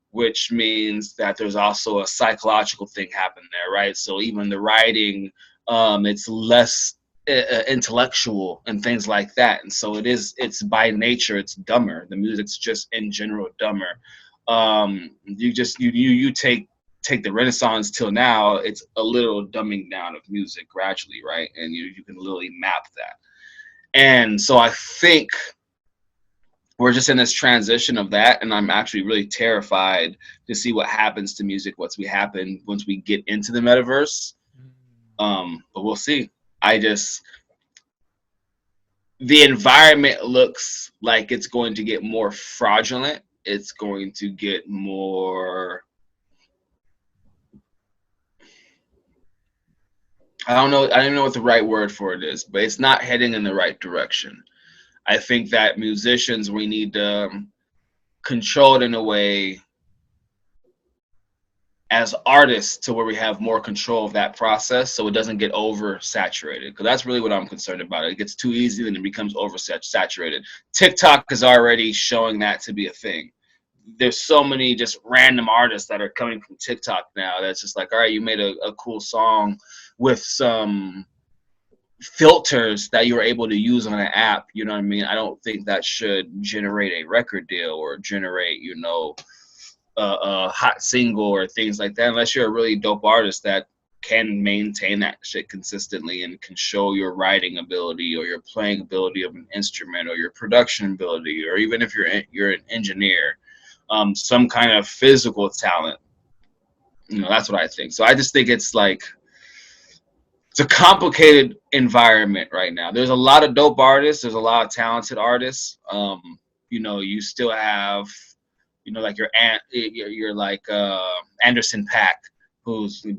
which means that there's also a psychological thing happening there, right? So even the writing, it's less intellectual and things like that. And so it's by nature, it's dumber. The music's just in general dumber. You take the Renaissance till now, it's a little dumbing down of music gradually, right? And you can literally map that. And so I think we're just in this transition of that, and I'm actually really terrified to see what happens to music once we get into the metaverse. But we'll see. The environment looks like it's going to get more fraudulent. It's going to get more, I don't even know what the right word for it is, but it's not heading in the right direction. I think that musicians, we need to control it in a way as artists to where we have more control of that process so it doesn't get oversaturated. Because that's really what I'm concerned about. It gets too easy, then it becomes oversaturated. TikTok is already showing that to be a thing. There's so many just random artists that are coming from TikTok now that's just like, all right, you made a cool song with some filters that you were able to use on an app. You know what I mean? I don't think that should generate a record deal or generate, a hot single or things like that, unless you're a really dope artist that can maintain that shit consistently and can show your writing ability or your playing ability of an instrument or your production ability, or even if you're an engineer, some kind of physical talent. That's what I think. So I just think it's a complicated environment right now. There's a lot of dope artists. There's a lot of talented artists. You still have, like you're like Anderson .Paak, who's a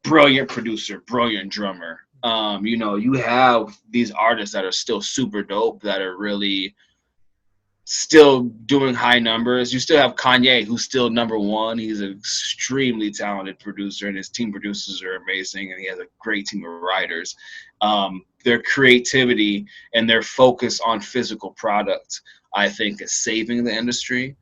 brilliant producer, brilliant drummer. You have these artists that are still super dope, that are really still doing high numbers. You still have Kanye, who's still #1. He's an extremely talented producer, and his team producers are amazing, and he has a great team of writers. Their creativity and their focus on physical product, I think, is saving the industry.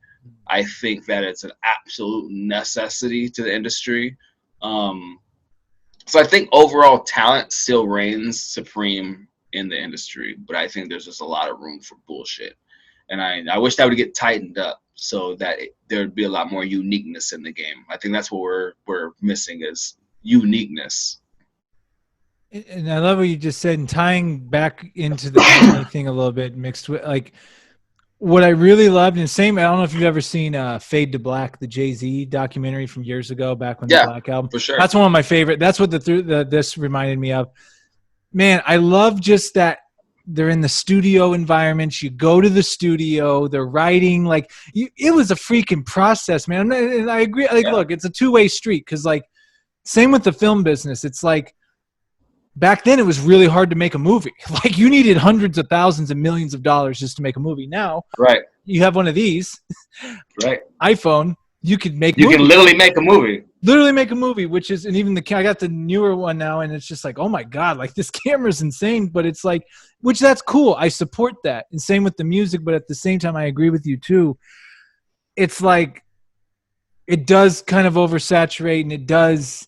I think that it's an absolute necessity to the industry. So I think overall talent still reigns supreme in the industry, but I think there's just a lot of room for bullshit. And I wish that would get tightened up so that there'd be a lot more uniqueness in the game. I think that's what we're missing, is uniqueness. And I love what you just said, and tying back into the family thing a little bit, mixed with what I really loved, and same, I don't know if you've ever seen Fade to Black, the Jay-Z documentary from years ago, back when the Black album. For sure. That's one of my favorite. That's what this reminded me of. Man, I love just that they're in the studio environments. You go to the studio, they're writing. Like it was a freaking process, man. And I agree. Like, look, it's a two-way street because, like, same with the film business. It's like back then it was really hard to make a movie. Like you needed hundreds of thousands and millions of dollars just to make a movie. Now, right, you have one of these, right, iPhone. You could make. You can literally make a movie. Literally make a movie, which is, and even I got the newer one now, and it's just like, oh my god, like this camera's insane. But it's like, which that's cool. I support that, and same with the music. But at the same time, I agree with you too. It's like it does kind of oversaturate, and it does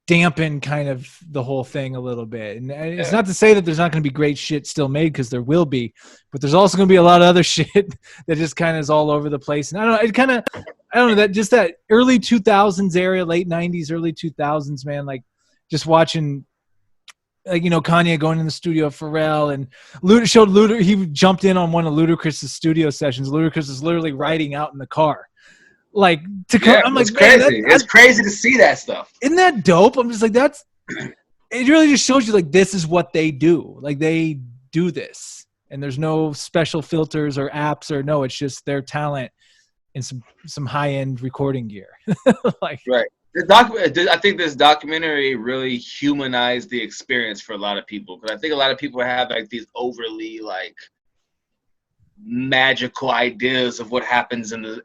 dampen kind of the whole thing a little bit. And it's not to say that there's not going to be great shit still made, because there will be, but there's also going to be a lot of other shit that just kind of is all over the place. And I don't know, that just that early 2000s area, late 90s, early 2000s, man, like just watching, like, you know, Kanye going in the studio, Pharrell, and he jumped in on one of Ludacris's studio sessions. Ludacris is literally riding out in the car. Like to come, I'm like, it's crazy. It's crazy to see that stuff. Isn't that dope? I'm just like, it really just shows you, like, this is what they do. Like they do this, and there's no special filters or apps or no, it's just their talent and some high end recording gear. Like, right. I think this documentary really humanized the experience for a lot of people, because I think a lot of people have like these overly like magical ideas of what happens in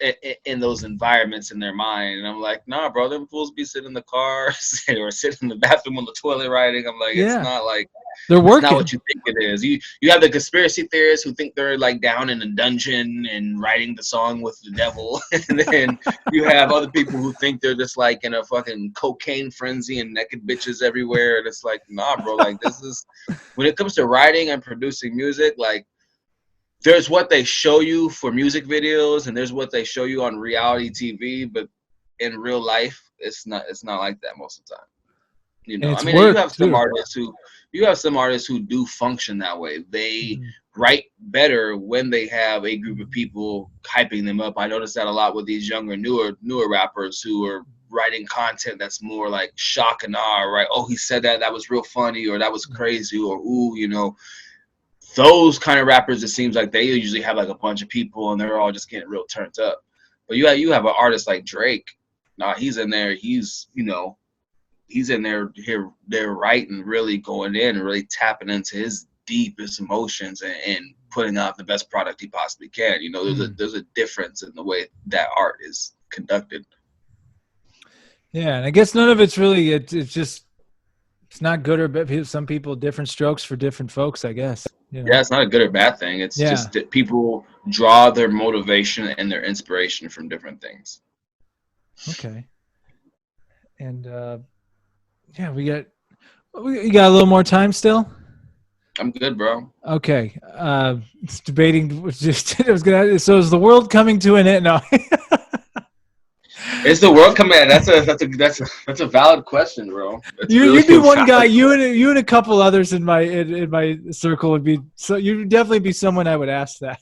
those environments in their mind, and I'm like, nah, bro, them fools be sitting in the car or sitting in the bathroom on the toilet writing. I'm like, it's not like they're working. It's not what you think it is. You have the conspiracy theorists who think they're like down in a dungeon and writing the song with the devil, and then you have other people who think they're just like in a fucking cocaine frenzy and naked bitches everywhere. And it's like, nah, bro, like this is, when it comes to writing and producing music, like there's what they show you for music videos and there's what they show you on reality TV, but in real life, it's not like that most of the time. You know, I mean, you have some artists who do function that way. They write better when they have a group of people hyping them up. I noticed that a lot with these younger, newer rappers who are writing content that's more like shock and awe, right? Oh, he said that was real funny, or that was crazy, or ooh, you know. Those kind of rappers, it seems like they usually have like a bunch of people and they're all just getting real turned up. But you have an artist like Drake. Nah, he's in there. He's in there here, they're writing, really going in and really tapping into his deepest emotions and putting out the best product he possibly can. You know, there's a difference in the way that art is conducted. Yeah, and I guess none of it's really it's just, it's not good or bad. Some people, different strokes for different folks, I guess. You know? Yeah, it's not a good or bad thing. It's just that people draw their motivation and their inspiration from different things. Okay. And we got a little more time still? I'm good, bro. Okay. It's debating. So is the world coming to an end? No. Is the world coming? That's a valid question, bro. You'd be one guy. You and a couple others in my circle would be. So you'd definitely be someone I would ask that.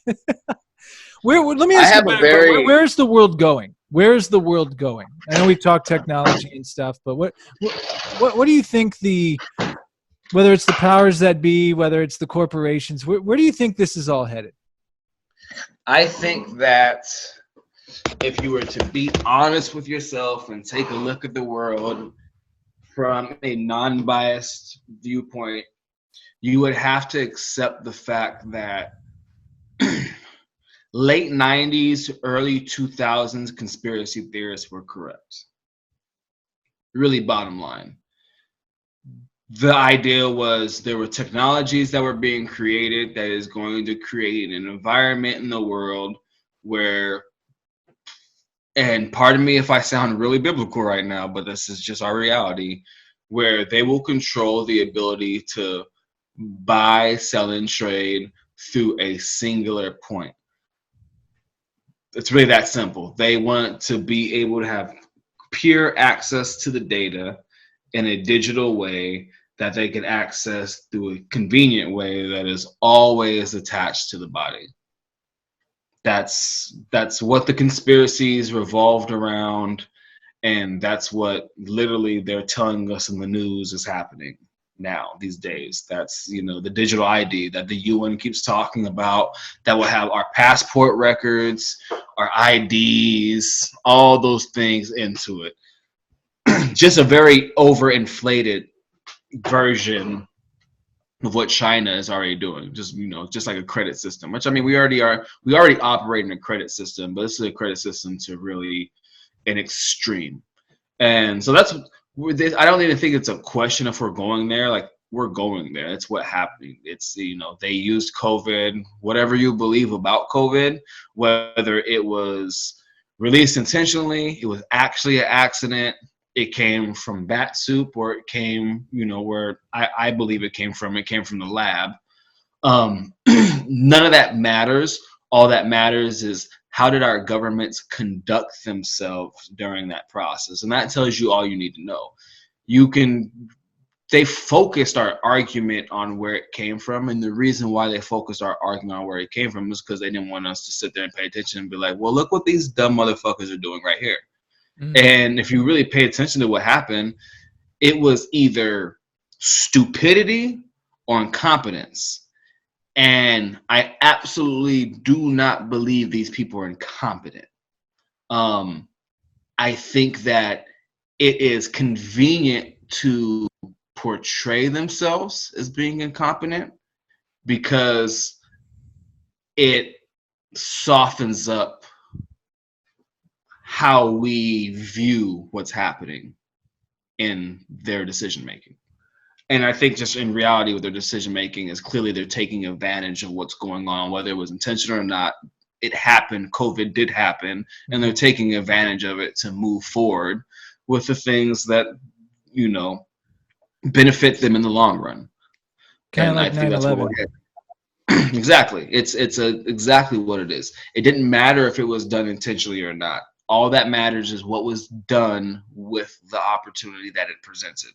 Let me ask you. Where's the world going? Where's the world going? I know we've talked technology and stuff, but what do you think whether it's the powers that be, whether it's the corporations, where do you think this is all headed? I think that if you were to be honest with yourself and take a look at the world from a non-biased viewpoint, you would have to accept the fact that late 90s, early 2000s conspiracy theorists were correct. Really, bottom line. The idea was there were technologies that were being created that is going to create an environment in the world where, and pardon me if I sound really biblical right now, but this is just our reality, where they will control the ability to buy, sell, and trade through a singular point. It's really that simple. They want to be able to have pure access to the data in a digital way that they can access through a convenient way that is always attached to the body. That's what the conspiracies revolved around, and that's what literally they're telling us in the news is happening. now these days. That's, you know, the digital ID that the UN keeps talking about, that will have our passport records, our IDs, all those things into it. Just a very overinflated version of what China is already doing. Just, you know, just like a credit system, which, I mean, we already operate in a credit system, but this is a credit system to really an extreme. And so that's, I don't even think it's a question if we're going there. Like, we're going there. That's what happened. It's, you know, they used COVID, whatever you believe about COVID, whether it was released intentionally, it was actually an accident, it came from bat soup, or it came, you know, where I believe it came from the lab. None of that matters. All that matters is how did our governments conduct themselves during that process, and that tells you all you need to know. You can They focused our argument on where it came from, and the reason why they focused our argument on where it came from is because they didn't want us to sit there and pay attention and be like, well, look what these dumb motherfuckers are doing right here. And if you really pay attention to what happened, it was either stupidity or incompetence. And I absolutely do not believe these people are incompetent. I think that it is convenient to portray themselves as being incompetent because it softens up how we view what's happening in their decision making. And I think just in reality with their decision making is clearly they're taking advantage of what's going on, whether it was intentional or not. It happened, COVID did happen, and they're taking advantage of it to move forward with the things that, you know, benefit them in the long run. Kind of And like I think that's what 9/11. we're getting. Exactly. It's exactly what it is. It didn't matter if it was done intentionally or not. All that matters is what was done with the opportunity that it presented.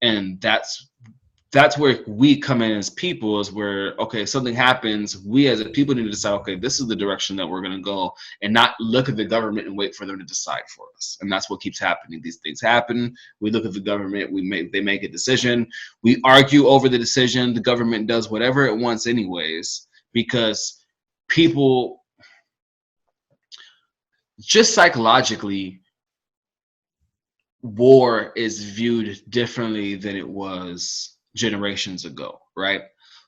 And that's where we come in as people, is where, okay, something happens, we as a people need to decide, okay, this is the direction that we're going to go, and not look at the government and wait for them to decide for us. And that's what keeps happening. These things happen, we look at the government, they make a decision, we argue over the decision, the government does whatever it wants anyways, because people, just psychologically, war is viewed differently than it was generations ago, right?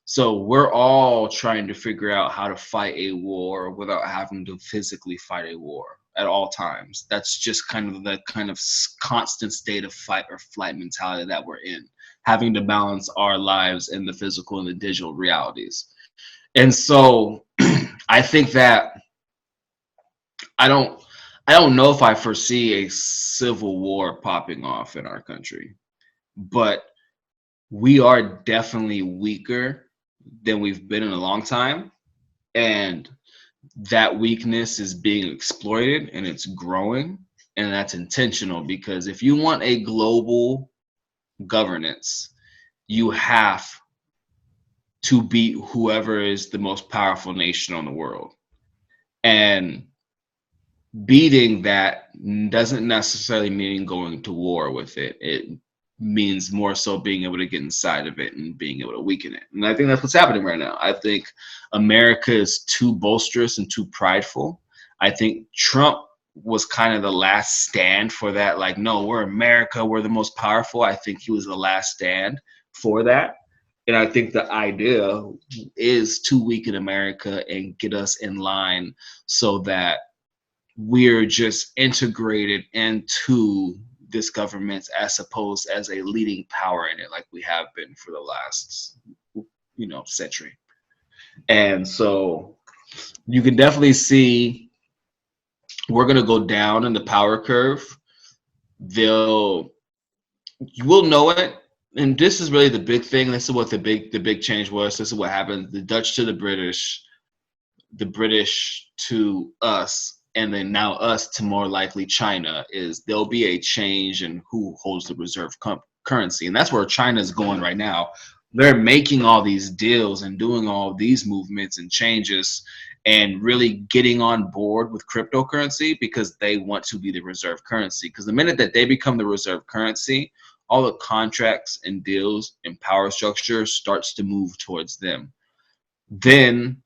So we're all trying to figure out how to fight a war without having to physically fight a war at all times. That's just kind of the kind of constant state of fight or flight mentality that we're in, having to balance our lives in the physical and the digital realities. And so I think that I don't I don't know if I foresee a civil war popping off in our country, but we are definitely weaker than we've been in a long time. And that weakness is being exploited and it's growing. And that's intentional, because if you want a global governance, you have to beat whoever is the most powerful nation on the world. And beating that doesn't necessarily mean going to war with it. It means more so being able to get inside of it and being able to weaken it. And I think that's what's happening right now. I think America is too boisterous and too prideful. I think Trump was kind of the last stand for that. Like, no, we're America, we're the most powerful. I think he was the last stand for that. And I think the idea is to weaken America and get us in line so that we're just integrated into this government as opposed as a leading power in it, like we have been for the last, century. And so you can definitely see we're going to go down in the power curve. You will know it. And this is really the big thing. This is what the big change was. This is what happened. The Dutch to the British to us, and then now us to more likely China, is there'll be a change in who holds the reserve currency. And that's where China is going right now. They're making all these deals and doing all these movements and changes and really getting on board with cryptocurrency because they want to be the reserve currency. Because the minute that they become the reserve currency, all the contracts and deals and power structure starts to move towards them. Then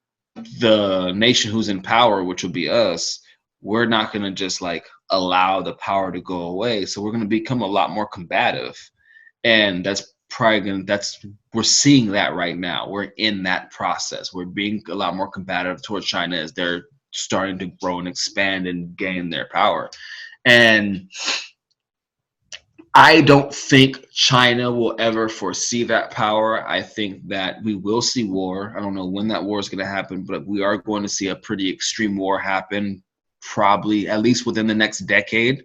the nation who's in power, which will be us, we're not going to just like allow the power to go away. So we're going to become a lot more combative. And that's probably going to, we're seeing that right now. We're in that process. We're being a lot more combative towards China as they're starting to grow and expand and gain their power. And I don't think China will ever foresee that power. I think that we will see war. I don't know when that war is going to happen, but we are going to see a pretty extreme war happen, probably at least within the next decade.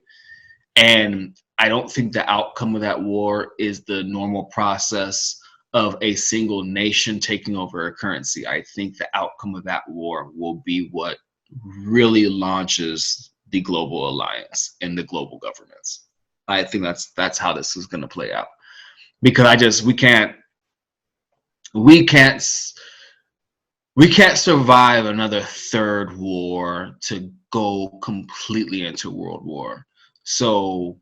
And I don't think the outcome of that war is the normal process of a single nation taking over a currency. I think the outcome of that war will be what really launches the global alliance and the global governments. I think that's how this is going to play out, because we can't survive another third war to go completely into world war. So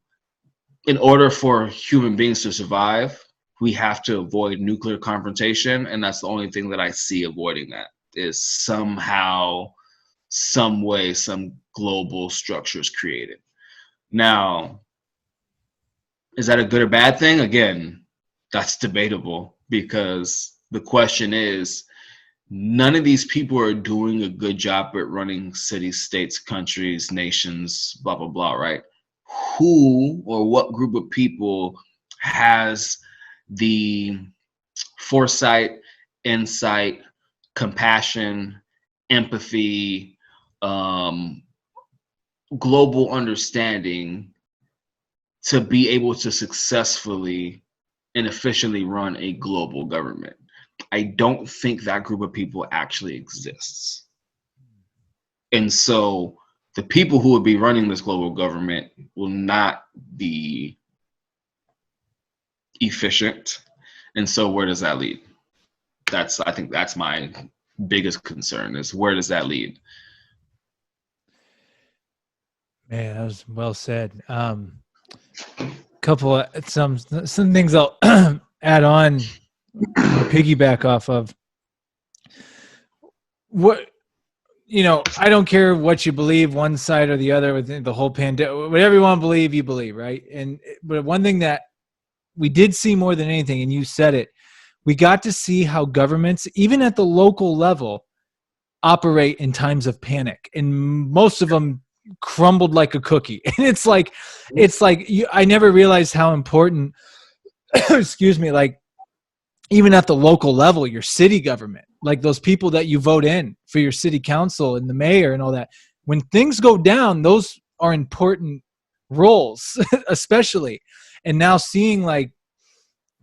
in order for human beings to survive, we have to avoid nuclear confrontation, and that's the only thing that I see avoiding that is somehow, some way, some global structure is created. Now, is that a good or bad thing? Again, that's debatable, because the question is, none of these people are doing a good job at running cities, states, countries, nations, blah, blah, blah, right? Who or what group of people has the foresight, insight, compassion, empathy, global understanding to be able to successfully and efficiently run a global government? I don't think that group of people actually exists. And so the people who would be running this global government will not be efficient. And so where does that lead? I think that's my biggest concern, is where does that lead? Man, that was well said. Couple of some things I'll add on, piggyback off of. What, I don't care what you believe, one side or the other, with the whole pandemic. Whatever you want to believe, you believe, right? But one thing that we did see more than anything, and you said it, we got to see how governments, even at the local level, operate in times of panic, and most of them crumbled like a cookie. And it's like I never realized how important excuse me, like even at the local level, your city government, like those people that you vote in for your city council and the mayor and all that, when things go down, those are important roles especially. And now seeing like,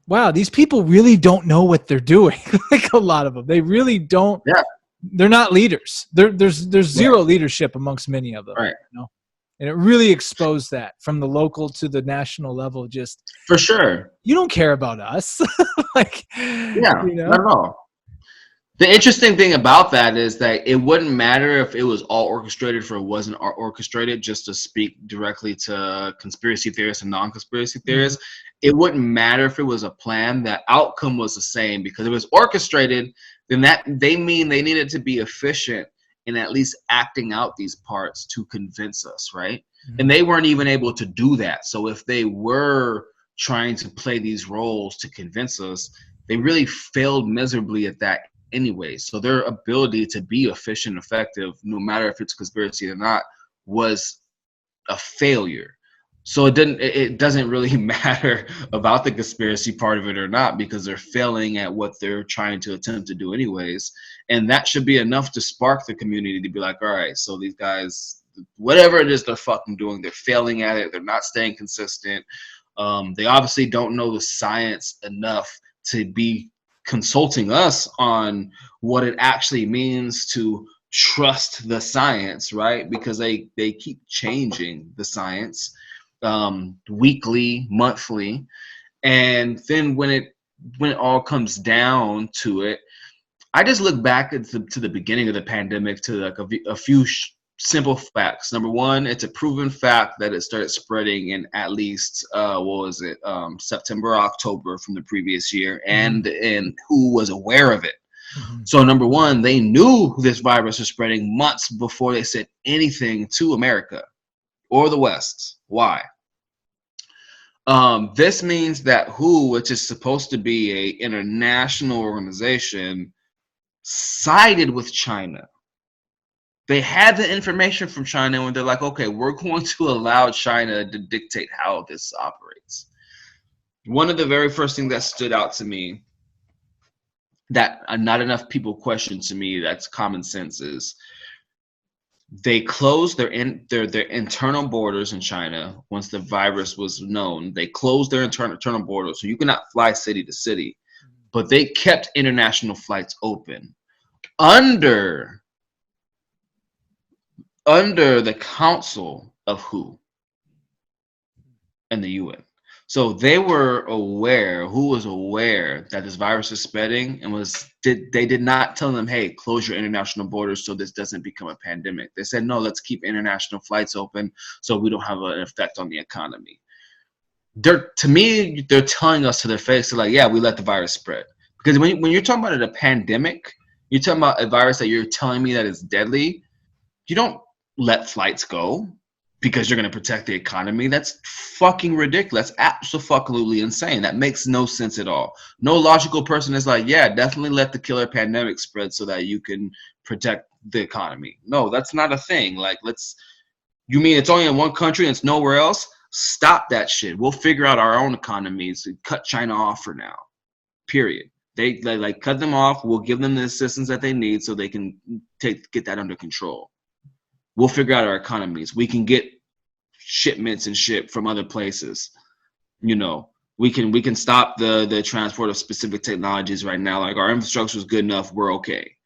wow, these people really don't know what they're doing. Like a lot of them, they really don't. Yeah. They're not leaders. There's zero leadership amongst many of them. Right. And it really exposed that from the local to the national level. Just for sure, you don't care about us. Like, not at all. The interesting thing about that is that it wouldn't matter if it was all orchestrated or it wasn't orchestrated, just to speak directly to conspiracy theorists and non-conspiracy theorists. It wouldn't matter if it was a plan. The outcome was the same, because if it was orchestrated, then they needed to be efficient in at least acting out these parts to convince us, right? Mm-hmm. And they weren't even able to do that. So if they were trying to play these roles to convince us, they really failed miserably at that anyway. So their ability to be efficient, effective, no matter if it's conspiracy or not, was a failure. So it doesn't really matter about the conspiracy part of it or not, because they're failing at what they're trying to attempt to do anyways. And that should be enough to spark the community to be like, all right, so these guys, whatever it is they're fucking doing, they're failing at it. They're not staying consistent. They obviously don't know the science enough to be consulting us on what it actually means to trust the science, right? Because they keep changing the science weekly, monthly. And then when it all comes down to it, I just look back to the beginning of the pandemic, to like a few simple facts. Number one, it's a proven fact that it started spreading in at least September, October from the previous year, and who was aware of it. So number one, they knew this virus was spreading months before they said anything to America or the West. Why? This means that WHO, which is supposed to be an international organization, sided with China. They had the information from China when they're like, okay, we're going to allow China to dictate how this operates. One of the very first things that stood out to me that not enough people question to me, that's common sense, is they closed their internal borders in China once the virus was known. They closed their internal borders, so you cannot fly city to city, but they kept international flights open under the council of WHO and the UN. So they were aware, WHO was aware that this virus is spreading, and they did not tell them, hey, close your international borders so this doesn't become a pandemic. They said, no, let's keep international flights open so we don't have an effect on the economy. To me, they're telling us to their face, they're like, yeah, we let the virus spread. Because when you're talking about a pandemic, you're talking about a virus that you're telling me that is deadly, you don't let flights go because you're going to protect the economy. That's fucking ridiculous. That's absolutely insane. That makes no sense at all. No logical person is like, yeah, definitely let the killer pandemic spread so that you can protect the economy. No, that's not a thing. Like, you mean it's only in one country and it's nowhere else? Stop that shit. We'll figure out our own economies and cut China off for now. Period. They like cut them off. We'll give them the assistance that they need so they can get that under control. We'll figure out our economies. We can get shipments and shit from other places. You know, we can stop the transport of specific technologies right now. Like, our infrastructure is good enough. We're okay.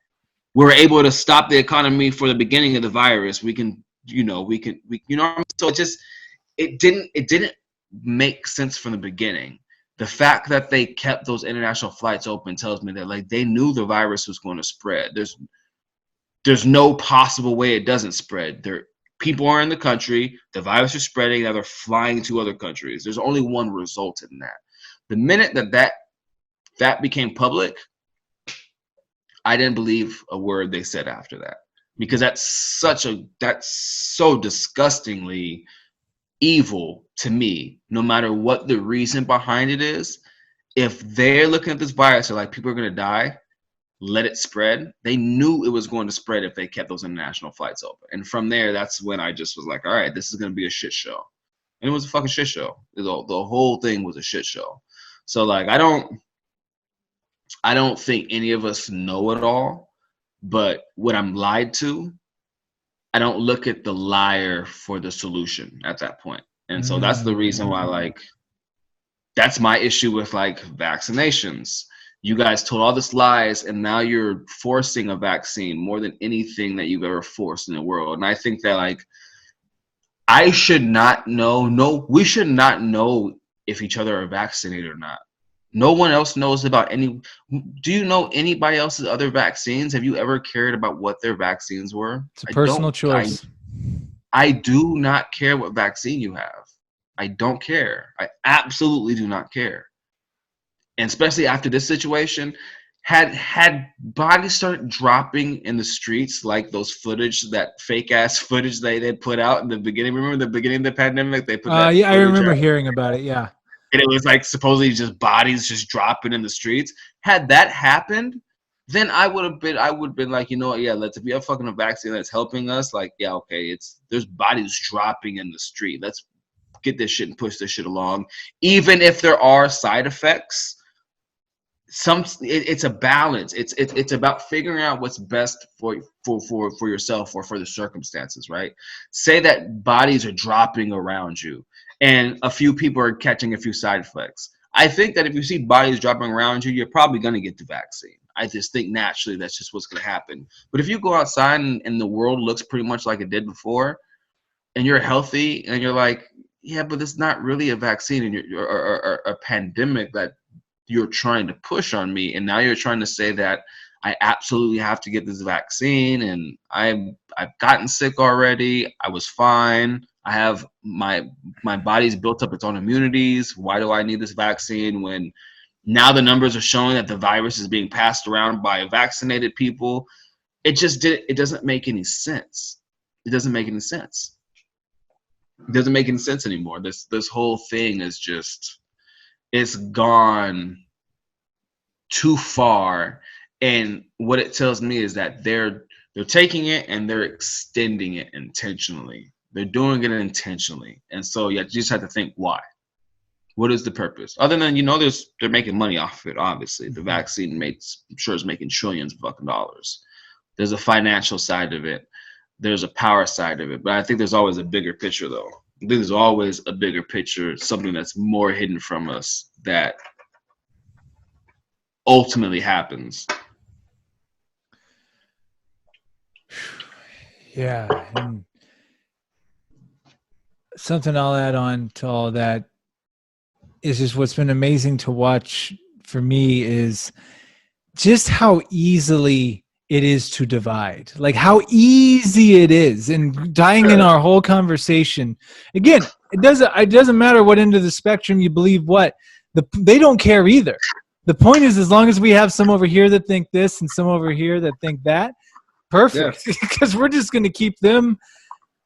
We're able to stop the economy for the beginning of the virus. We can, so it didn't make sense from the beginning. The fact that they kept those international flights open tells me that, like, they knew the virus was going to spread. There's no possible way it doesn't spread. People are in the country, the virus is spreading, now they're flying to other countries. There's only one result in that. The minute that became public, I didn't believe a word they said after that, because that's so disgustingly evil to me. No matter what the reason behind it is, if they're looking at this virus, they're like, people are going to die, let it spread. They knew it was going to spread if they kept those international flights open. And from there, that's when I just was like, all right, this is going to be a shit show. And it was a fucking shit show. The whole thing was a shit show. So, like, I don't think any of us know it all, but when I'm lied to, I don't look at the liar for the solution at that point. And so that's the reason why, like, that's my issue with, like, vaccinations. You guys told all this lies, and now you're forcing a vaccine more than anything that you've ever forced in the world. And I think that, like, I should not know. No, we should not know if each other are vaccinated or not. No one else knows about any. Do you know anybody else's other vaccines? Have you ever cared about what their vaccines were? It's a personal choice. I do not care what vaccine you have. I don't care. I absolutely do not care. And especially after this situation, had bodies started dropping in the streets, like those fake ass footage they put out in the beginning. Remember the beginning of the pandemic? They put that. Yeah, I remember hearing about it. Yeah. And it was like supposedly just bodies just dropping in the streets. Had that happened, then I would have been like, you know what, yeah, if we have fucking a vaccine that's helping us, like, yeah, okay, there's bodies dropping in the street. Let's get this shit and push this shit along. Even if there are side effects, it's a balance. It's about figuring out what's best for yourself or for the circumstances, right? Say that bodies are dropping around you and a few people are catching a few side effects. I think that if you see bodies dropping around you, you're probably going to get the vaccine. I just think naturally that's just what's going to happen. But if you go outside and the world looks pretty much like it did before, and you're healthy and you're like, yeah, but it's not really a vaccine and or a pandemic that you're trying to push on me, and now you're trying to say that I absolutely have to get this vaccine, and I've gotten sick already. I was fine. I have my body's built up its own immunities. Why do I need this vaccine when now the numbers are showing that the virus is being passed around by vaccinated people? It doesn't make any sense. It doesn't make any sense. It doesn't make any sense anymore. This whole thing is just, it's gone too far. And what it tells me is that they're taking it and they're extending it intentionally. They're doing it intentionally. And so you just have to think, why? What is the purpose? Other than, they're making money off of it, obviously. The vaccine I'm sure is making trillions of fucking dollars. There's a financial side of it. There's a power side of it. But I think there's always a bigger picture, though. I think there's always a bigger picture, something that's more hidden from us that ultimately happens. Yeah. And something I'll add on to all that is just what's been amazing to watch for me is just how easily it is to divide, like how easy it is. And tying in our whole conversation again, it doesn't matter what end of the spectrum you believe they don't care either. The point is, as long as we have some over here that think this and some over here that think that, perfect. Because we're just going to keep them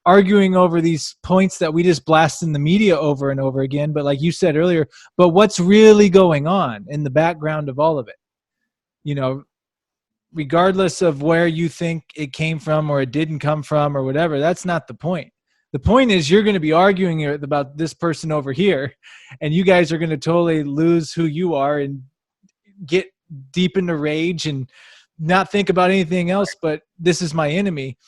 arguing over these points that we just blast in the media over and over again. But like you said earlier, but what's really going on in the background of all of it? Regardless of where you think it came from or it didn't come from or whatever, that's not the point. The point is you're going to be arguing about this person over here, and you guys are going to totally lose who you are and get deep into rage and not think about anything else but this is my enemy.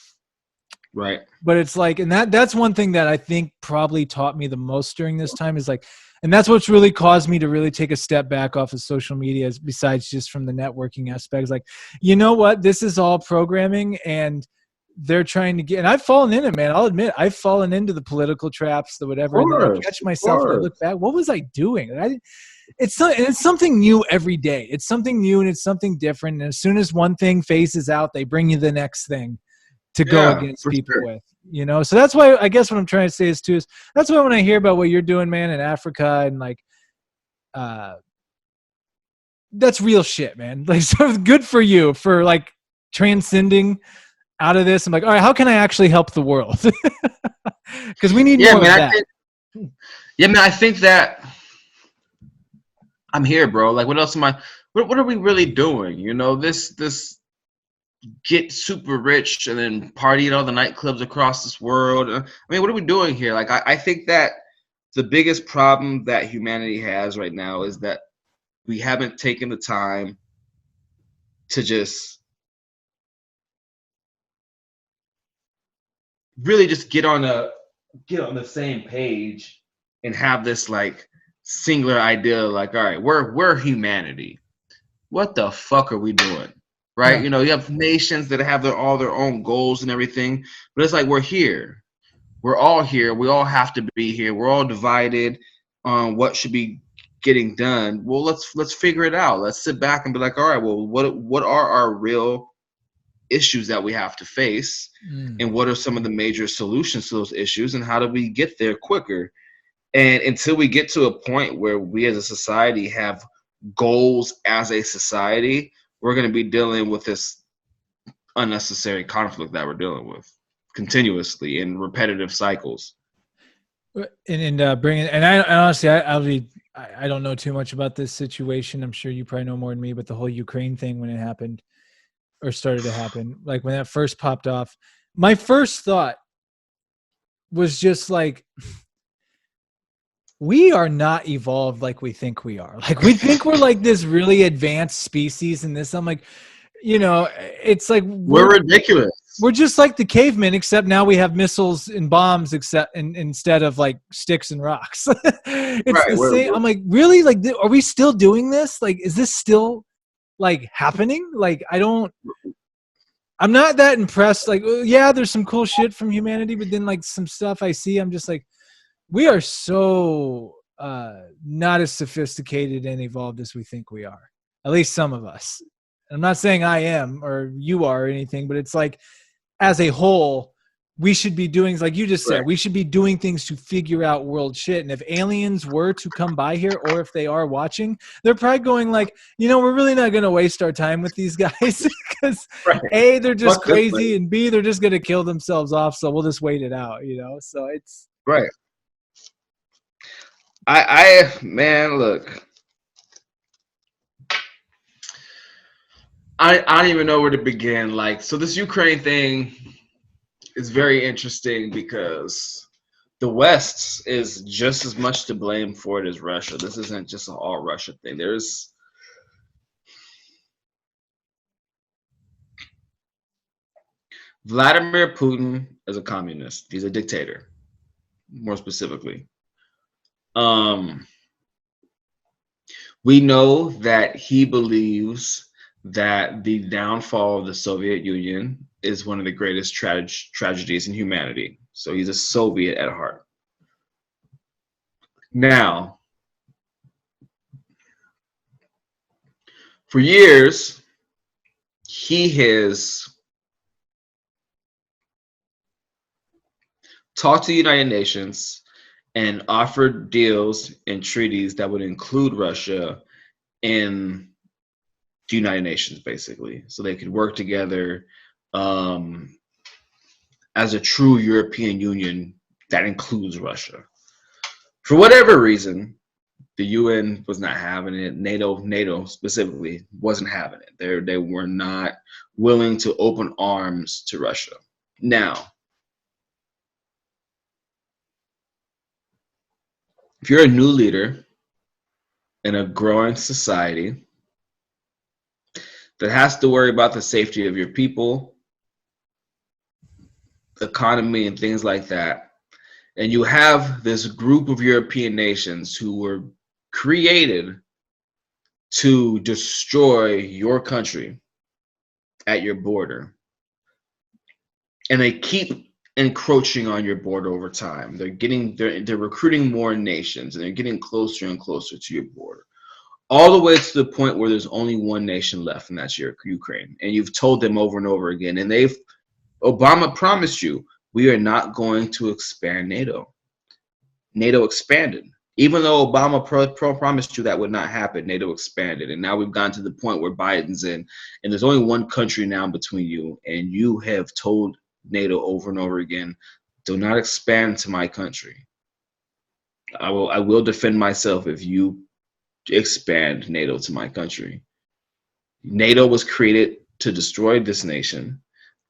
Right. But it's like, and that's one thing that I think probably taught me the most during this time is like, and that's what's really caused me to really take a step back off of social media, besides just from the networking aspects. Like, you know what? This is all programming, and they're trying to get, and I've fallen in it, man. I'll admit, I've fallen into the political traps, the whatever, and then I catch myself and I look back, what was I doing? It's something new every day. It's something new and it's something different. And as soon as one thing phases out, they bring you the next thing to go against people with, So that's why I guess what I'm trying to say is that's why when I hear about what you're doing, man, in Africa and like, that's real shit, man. Like, so good for you for like transcending out of this. I'm like, all right, how can I actually help the world? Because we need more of that. I think that I'm here, bro. Like, what else am I? What are we really doing? This get super rich and then party at all the nightclubs across this world. I mean, what are we doing here? Like, I think that the biggest problem that humanity has right now is that we haven't taken the time to just really just get on the same page and have this like singular idea, like, all right, we're humanity. What the fuck are we doing? Right? Yeah. You have nations that have all their own goals and everything, but it's like we're here. We're all here. We all have to be here. We're all divided on what should be getting done. Well, let's figure it out. Let's sit back and be like, all right, well, what are our real issues that we have to face, and what are some of the major solutions to those issues, and how do we get there quicker? And until we get to a point where we as a society have goals as a society, we're going to be dealing with this unnecessary conflict that we're dealing with continuously in repetitive cycles. And bringing, and I honestly, I don't know too much about this situation. I'm sure you probably know more than me, but the whole Ukraine thing when it happened or started to happen, like when that first popped off, my first thought was just like, we are not evolved like we think we are. Like, we think we're like this really advanced species and this. I'm like, it's like we're ridiculous. We're just like the cavemen, except now we have missiles and bombs, instead of like sticks and rocks. It's right, the same. I'm like, really? Like, are we still doing this? Like, is this still like happening? Like, I'm not that impressed. Like, yeah, there's some cool shit from humanity, but then like some stuff I see, I'm just like, we are so not as sophisticated and evolved as we think we are. At least some of us. I'm not saying I am or you are or anything, but it's like as a whole, we should be doing, like you just said, Right. we should be doing things to figure out world shit. And if aliens were to come by here, or if they are watching, they're probably going like, we're really not going to waste our time with these guys because Right. A, they're just Fuck this crazy, place. and B, they're just going to kill themselves off. So we'll just wait it out, So it's Right. Man, look, I don't even know where to begin. Like, so this Ukraine thing is very interesting because the West is just as much to blame for it as Russia. This isn't just an all Russia thing. There's Vladimir Putin is a communist. He's a dictator, more specifically. Um, we know that he believes that the downfall of the Soviet Union is one of the greatest tragedies in humanity. So he's a Soviet at heart. Now, for years, he has talked to the United Nations and offered deals and treaties that would include Russia in the United Nations, basically, so they could work together as a true European Union that includes Russia. For whatever reason, the UN was not having it. NATO specifically wasn't having it. They were not willing to open arms to Russia. Now, if you're a new leader in a growing society that has to worry about the safety of your people, economy, and things like that, and you have this group of European nations who were created to destroy your country at your border, and they keep encroaching on your border over time. They're recruiting more nations, and they're getting closer and closer to your border, all the way to the point where there's only one nation left, and that's Ukraine. And you've told them over and over again, and Obama promised you, we are not going to expand NATO. NATO expanded. Even though Obama promised you that would not happen, NATO expanded. And now we've gotten to the point where Biden's in, and there's only one country now between you, and you have told NATO over and over again, do not expand to my country. I will defend myself if you expand NATO to my country. NATO was created to destroy this nation.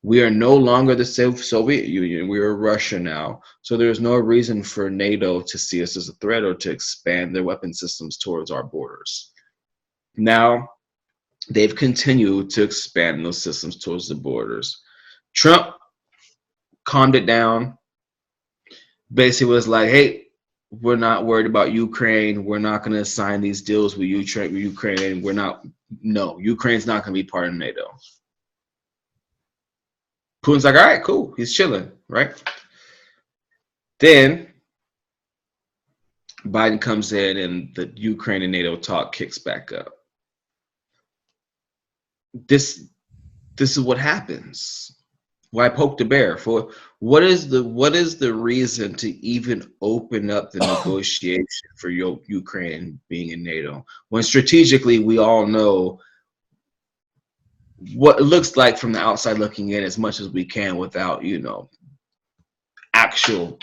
We are no longer the Soviet Union. We are Russia now. So there's no reason for NATO to see us as a threat or to expand their weapon systems towards our borders. Now, they've continued to expand those systems towards the borders. Trump calmed it down. Basically was like, hey, we're not worried about Ukraine. We're not going to sign these deals with Ukraine. Ukraine's not going to be part of NATO. Putin's like, all right, cool. He's chilling, right? Then Biden comes in and the Ukraine and NATO talk kicks back up. This is what happens. Why poke the bear? For what is the reason to even open up the negotiation for Ukraine being in NATO? When strategically we all know what it looks like from the outside looking in as much as we can without, actual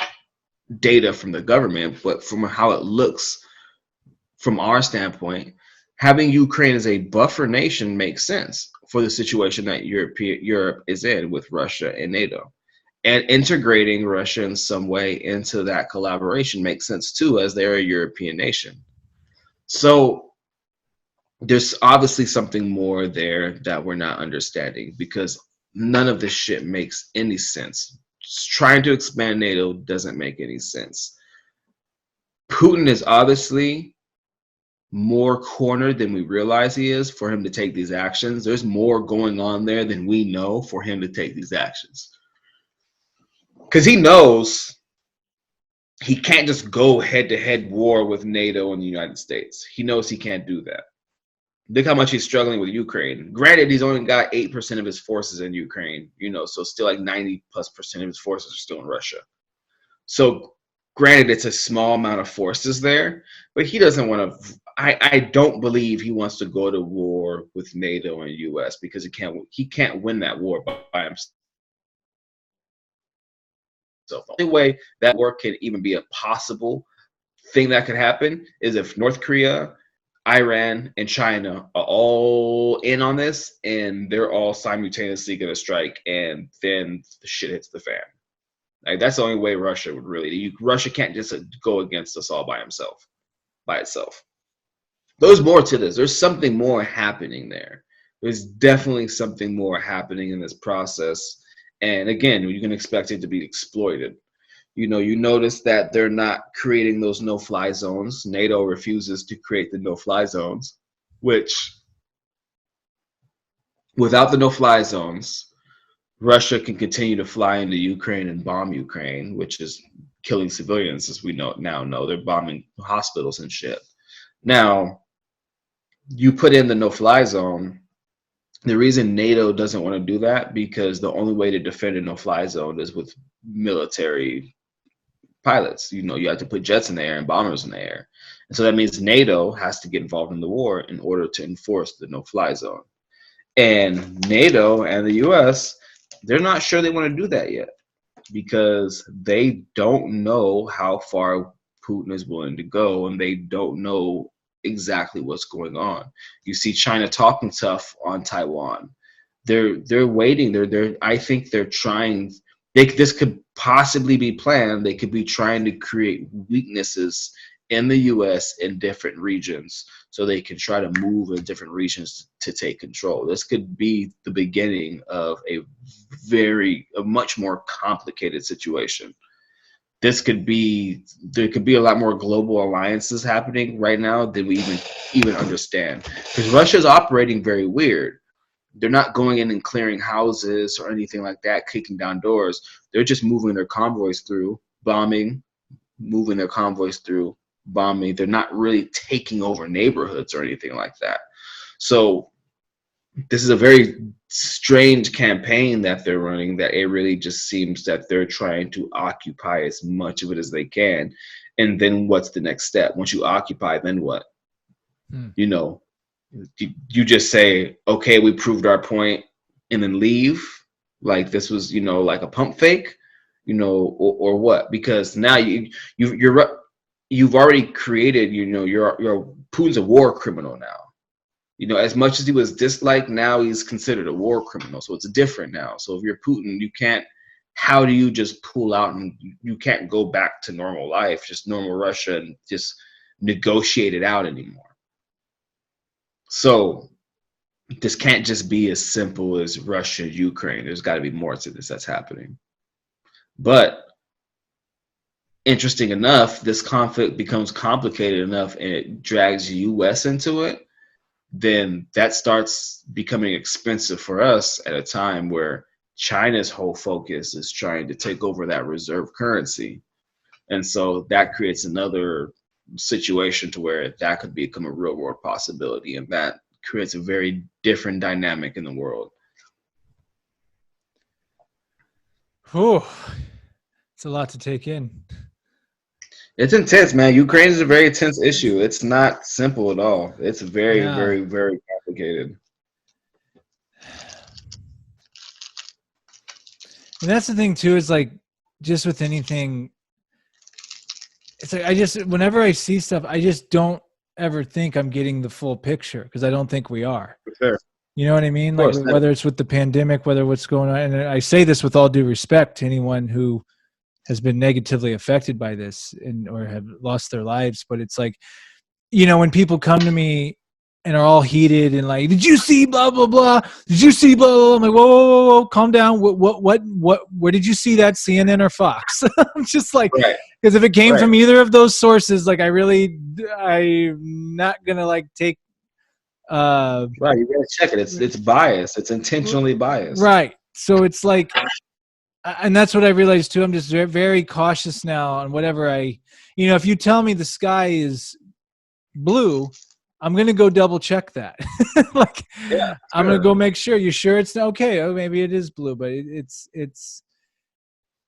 data from the government, but from how it looks from our standpoint, having Ukraine as a buffer nation makes sense for the situation that Europe is in with Russia and NATO. And integrating Russia in some way into that collaboration makes sense too, as they're a European nation. So there's obviously something more there that we're not understanding, because none of this shit makes any sense. Just trying to expand NATO doesn't make any sense. Putin is obviously more cornered than we realize he is for him to take these actions. There's more going on there than we know for him to take these actions. Because he knows he can't just go head-to-head war with NATO and the United States. He knows he can't do that. Look how much he's struggling with Ukraine. Granted, he's only got 8% of his forces in Ukraine, so still like 90+% of his forces are still in Russia. So granted, it's a small amount of forces there, but he doesn't want to. I don't believe he wants to go to war with NATO and US because he can't win that war by himself. The only way that war can even be a possible thing that could happen is if North Korea, Iran, and China are all in on this, and they're all simultaneously going to strike, and then the shit hits the fan. Like, that's the only way Russia would really. Russia can't just go against us all by itself. There's more to this. There's something more happening there. There's definitely something more happening in this process. And again, you can expect it to be exploited. You notice that they're not creating those no-fly zones. NATO refuses to create the no-fly zones, which without the no-fly zones, Russia can continue to fly into Ukraine and bomb Ukraine, which is killing civilians, as we know. They're bombing hospitals and shit. Now, you put in the no-fly zone. The reason NATO doesn't want to do that because the only way to defend a no-fly zone is with military pilots. You have to put jets in the air and bombers in the air. And so that means NATO has to get involved in the war in order to enforce the no-fly zone. And NATO and the US, they're not sure they want to do that yet because they don't know how far Putin is willing to go, and they don't know exactly what's going on. You see China talking tough on Taiwan. They're waiting. I think they're trying. This could possibly be planned. They could be trying to create weaknesses in the U.S. in different regions so they can try to move in different regions to take control. This could be the beginning of a much more complicated situation. There could be a lot more global alliances happening right now than we even understand. Because Russia's operating very weird. They're not going in and clearing houses or anything like that, kicking down doors. They're just moving their convoys through, bombing, moving their convoys through, bombing. They're not really taking over neighborhoods or anything like that. So this is a very strange campaign that they're running, that it really just seems that they're trying to occupy as much of it as they can. And then what's the next step? Once you occupy, then what? You just say, okay, we proved our point, and then leave like this was, like a pump fake, or what? Because now you've already created, you're Putin's a war criminal now. As much as he was disliked, now he's considered a war criminal. So it's different now. So if you're Putin, how do you just pull out, and you can't go back to normal life, just normal Russia, and just negotiate it out anymore? So this can't just be as simple as Russia, Ukraine. There's got to be more to this that's happening. But interesting enough, this conflict becomes complicated enough and it drags the US into it, then that starts becoming expensive for us at a time where China's whole focus is trying to take over that reserve currency. And so that creates another situation to where that could become a real world possibility, and that creates a very different dynamic in the world. Oh, it's a lot to take in. It's intense, man. Ukraine is a very intense issue. It's not simple at all. It's very, very, very complicated. And that's the thing too, is like, just with anything, it's like, whenever I see stuff, I just don't ever think I'm getting the full picture, because I don't think we are. For sure. You know what I mean? Like, whether it's with the pandemic, whether what's going on, and I say this with all due respect to anyone who has been negatively affected by this or have lost their lives, but it's like, when people come to me and are all heated and like, did you see blah blah blah? Did you see blah blah blah? I'm like, whoa, calm down. What? Where did you see that? CNN or Fox? I'm just like, because if it came from either of those sources, like, I'm not gonna like take. Right, you gotta check it. It's biased. It's intentionally biased. Right. So it's like, and that's what I realized too. I'm just very, very cautious now on whatever if you tell me the sky is blue, I'm going to go double check that. Like, Yeah, I'm going to sure. go make sure. You sure it's okay? Oh, maybe it is blue, but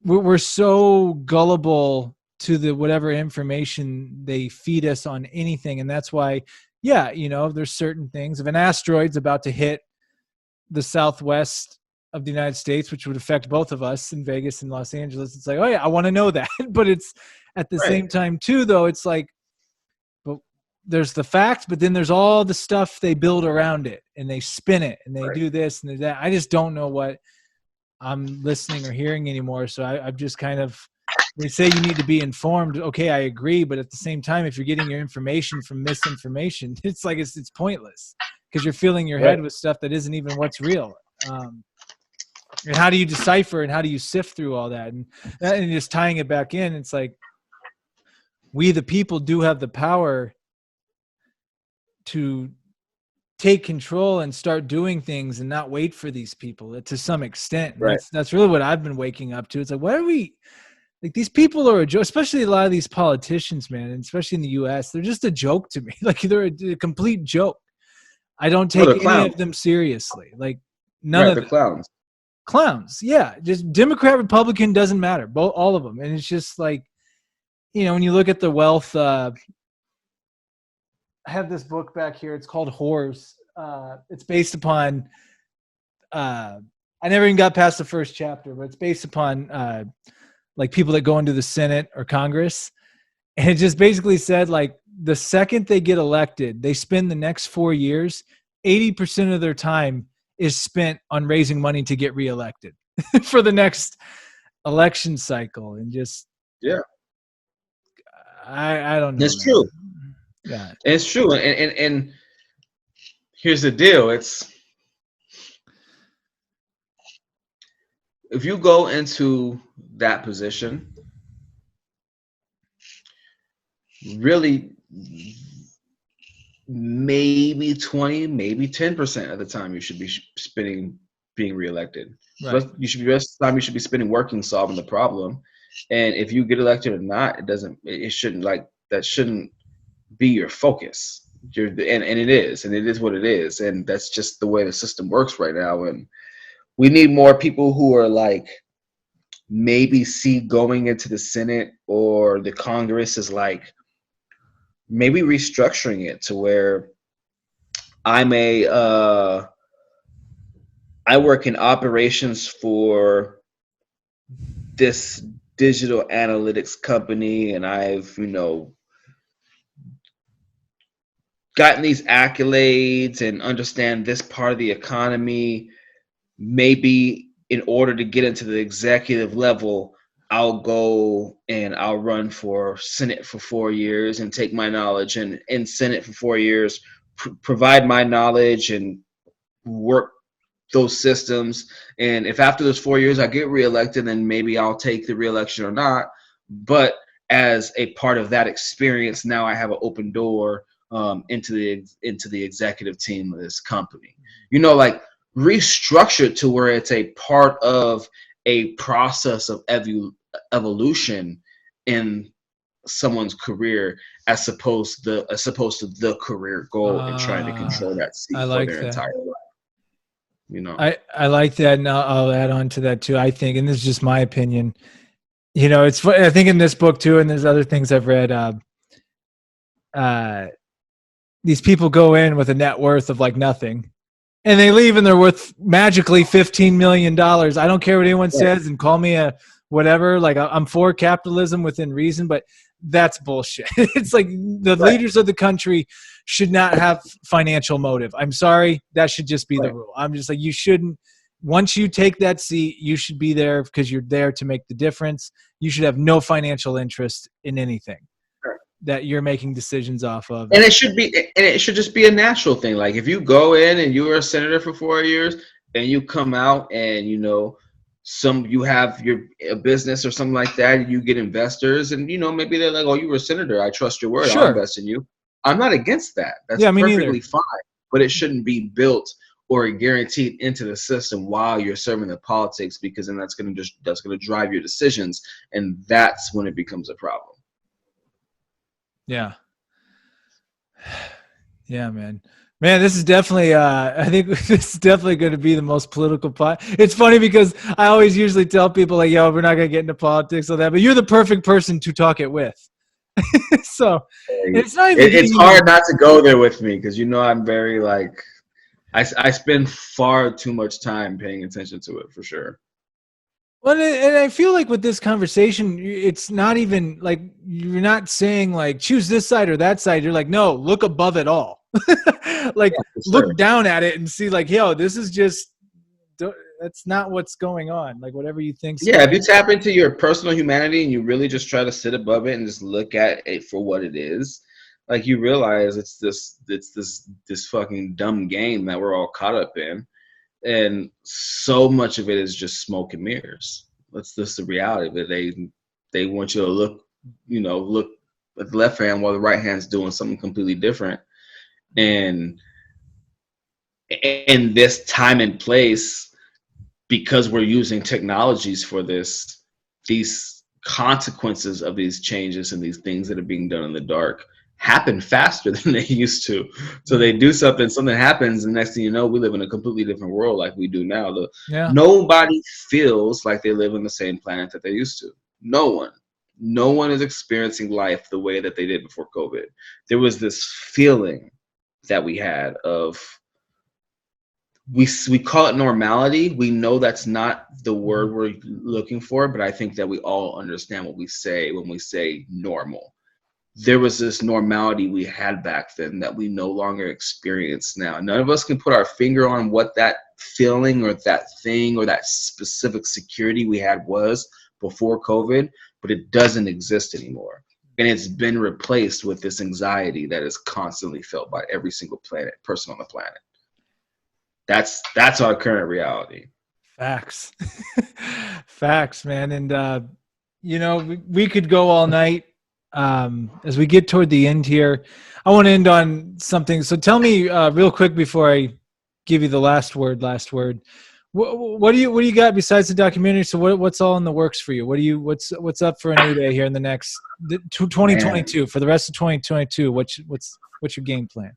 we're so gullible to the whatever information they feed us on anything. And that's why, yeah, there's certain things. If an asteroid's about to hit the southwest of the United States, which would affect both of us in Vegas and Los Angeles, it's like, oh yeah, I want to know that. But it's at the Right. same time too, though, it's like, but there's the fact, but then there's all the stuff they build around it, and they spin it, and they Right. do this and that. I just don't know what I'm listening or hearing anymore. So I've just kind of, they say you need to be informed. Okay, I agree. But at the same time, if you're getting your information from misinformation, it's like, it's pointless, because you're filling your Right. head with stuff that isn't even what's real. And how do you decipher, and how do you sift through all that? And just tying it back in, it's like, we, the people, do have the power to take control and start doing things and not wait for these people to some extent. And Right. that's really what I've been waking up to. It's like, why are we, like, these people are a joke, especially a lot of these politicians, man, and especially in the US, they're just a joke to me. Like, they're a complete joke. I don't No, take they're any clowns. of them seriously. Like, none Right. of They're it. clowns. Clowns. Yeah. Just Democrat, Republican, doesn't matter. Both, all of them. And it's just like, when you look at the wealth, I have this book back here. It's called Whores. It's based upon, I never even got past the first chapter, but it's based upon like people that go into the Senate or Congress. And it just basically said, like, the second they get elected, they spend the next 4 years, 80% of their time is spent on raising money to get reelected for the next election cycle. And just, Yeah. I don't know, It's man. true. Yeah. It's true. And here's the deal. It's, if you go into that position, really maybe 20, maybe 10% of the time you should be spending being reelected. Right. You should be, the rest of the time you should be spending working solving the problem. And if you get elected or not, it shouldn't, like, that shouldn't be your focus. And it is, and it is what it is. And that's just the way the system works right now. And we need more people who are like, maybe see going into the Senate or the Congress is like, maybe restructuring it to where I work in operations for this digital analytics company, and I've, gotten these accolades and understand this part of the economy. Maybe in order to get into the executive level, I'll go and I'll run for Senate for 4 years and take my knowledge, and in Senate for 4 years, provide my knowledge and work those systems. And if after those 4 years I get reelected, then maybe I'll take the reelection or not. But as a part of that experience, now I have an open door into the executive team of this company. Like, restructured to where it's a part of a process of evolution in someone's career, as opposed to the career goal and trying to control that I seat for like their that. entire life. I like that, and I'll add on to that too. I think, and this is just my opinion, it's funny, I think in this book too, and there's other things I've read, these people go in with a net worth of like nothing, and they leave and they're worth magically $15 million. I don't care what anyone says, and call me a whatever. Like, I'm for capitalism within reason, but that's bullshit. It's like the leaders of the country should not have financial motive. I'm sorry. That should just be the rule. I'm just like, you shouldn't. Once you take that seat, you should be there because you're there to make the difference. You should have no financial interest in anything that you're making decisions off of. And it should just be a natural thing. Like, if you go in and you were a senator for 4 years and you come out and you have a business or something like that, and you get investors, and maybe they're like, oh, you were a senator, I trust your word, I'll invest in you. I'm not against that. That's perfectly fine. But it shouldn't be built or guaranteed into the system while you're serving the politics, because then that's going to drive your decisions, and that's when it becomes a problem. Yeah. Yeah, man. Man, this is definitely I think this is definitely going to be the most political pot. It's funny because I always usually tell people like, yo, we're not going to get into politics or that, but you're the perfect person to talk it with. So it's not even It's getting into hard not to go there with me because I'm very like I spend far too much time paying attention to it for sure. well, and I feel like with this conversation, it's not even like you're not saying like choose this side or that side. You're like, no, look above it all. Like For look sure. down at it and see like, yo, this is just that's not what's going on. Like whatever you think's Yeah, going. if you tap into your personal humanity and you really just try to sit above it and just look at it for what it is, like you realize it's this fucking dumb game that we're all caught up in. And so much of it is just smoke and mirrors. That's just the reality of it. They want you to look at the left hand while the right hand's doing something completely different. And in this time and place, because we're using technologies for this, these consequences of these changes and these things that are being done in the dark happen faster than they used to. So they do something happens, and next thing you know, we live in a completely different world like we do now. Yeah. Nobody feels like they live on the same planet that they used to. No one. No one is experiencing life the way that they did before COVID. There was this feeling that we had of we call it normality. We know that's not the word we're looking for, but I think that we all understand what we say when we say normal. There was this normality we had back then that we no longer experience now. None of us can put our finger on what that feeling or that thing or that specific security we had was before COVID, but it doesn't exist anymore. And it's been replaced with this anxiety that is constantly felt by every single person on the planet. That's our current reality. Facts. Facts, man. And we could go all night. As we get toward the end here, I want to end on something. So tell me real quick before I give you the last word. What do you got besides the documentary? So what's all in the works for you? What's up for Anuda here in the next 2022 for the rest of 2022? What's your game plan?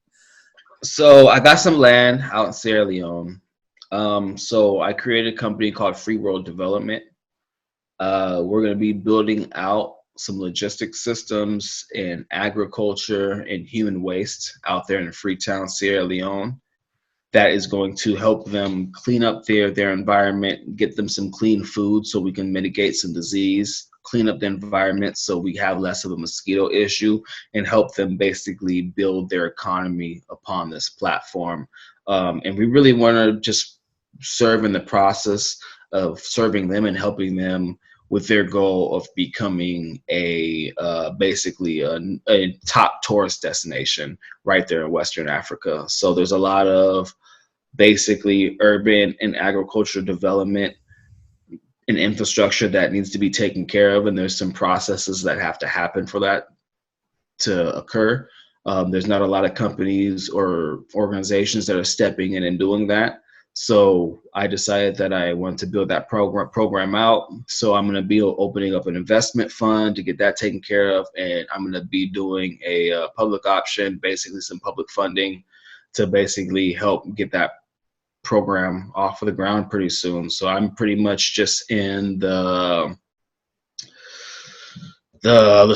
So I got some land out in Sierra Leone. So I created a company called Free World Development. We're going to be building out some logistics systems in agriculture and human waste out there in Freetown, Sierra Leone. That is going to help them clean up their environment, get them some clean food so we can mitigate some disease, clean up the environment so we have less of a mosquito issue, and help them basically build their economy upon this platform. And we really want to just serve in the process of serving them and helping them with their goal of becoming basically a top tourist destination right there in Western Africa. So there's a lot of basically urban and agricultural development and infrastructure that needs to be taken care of, and there's some processes that have to happen for that to occur. There's not a lot of companies or organizations that are stepping in and doing that. So I decided that I want to build that program out. So I'm going to be opening up an investment fund to get that taken care of, and I'm going to be doing a public option, basically some public funding to basically help get that program off of the ground pretty soon. So I'm pretty much just in the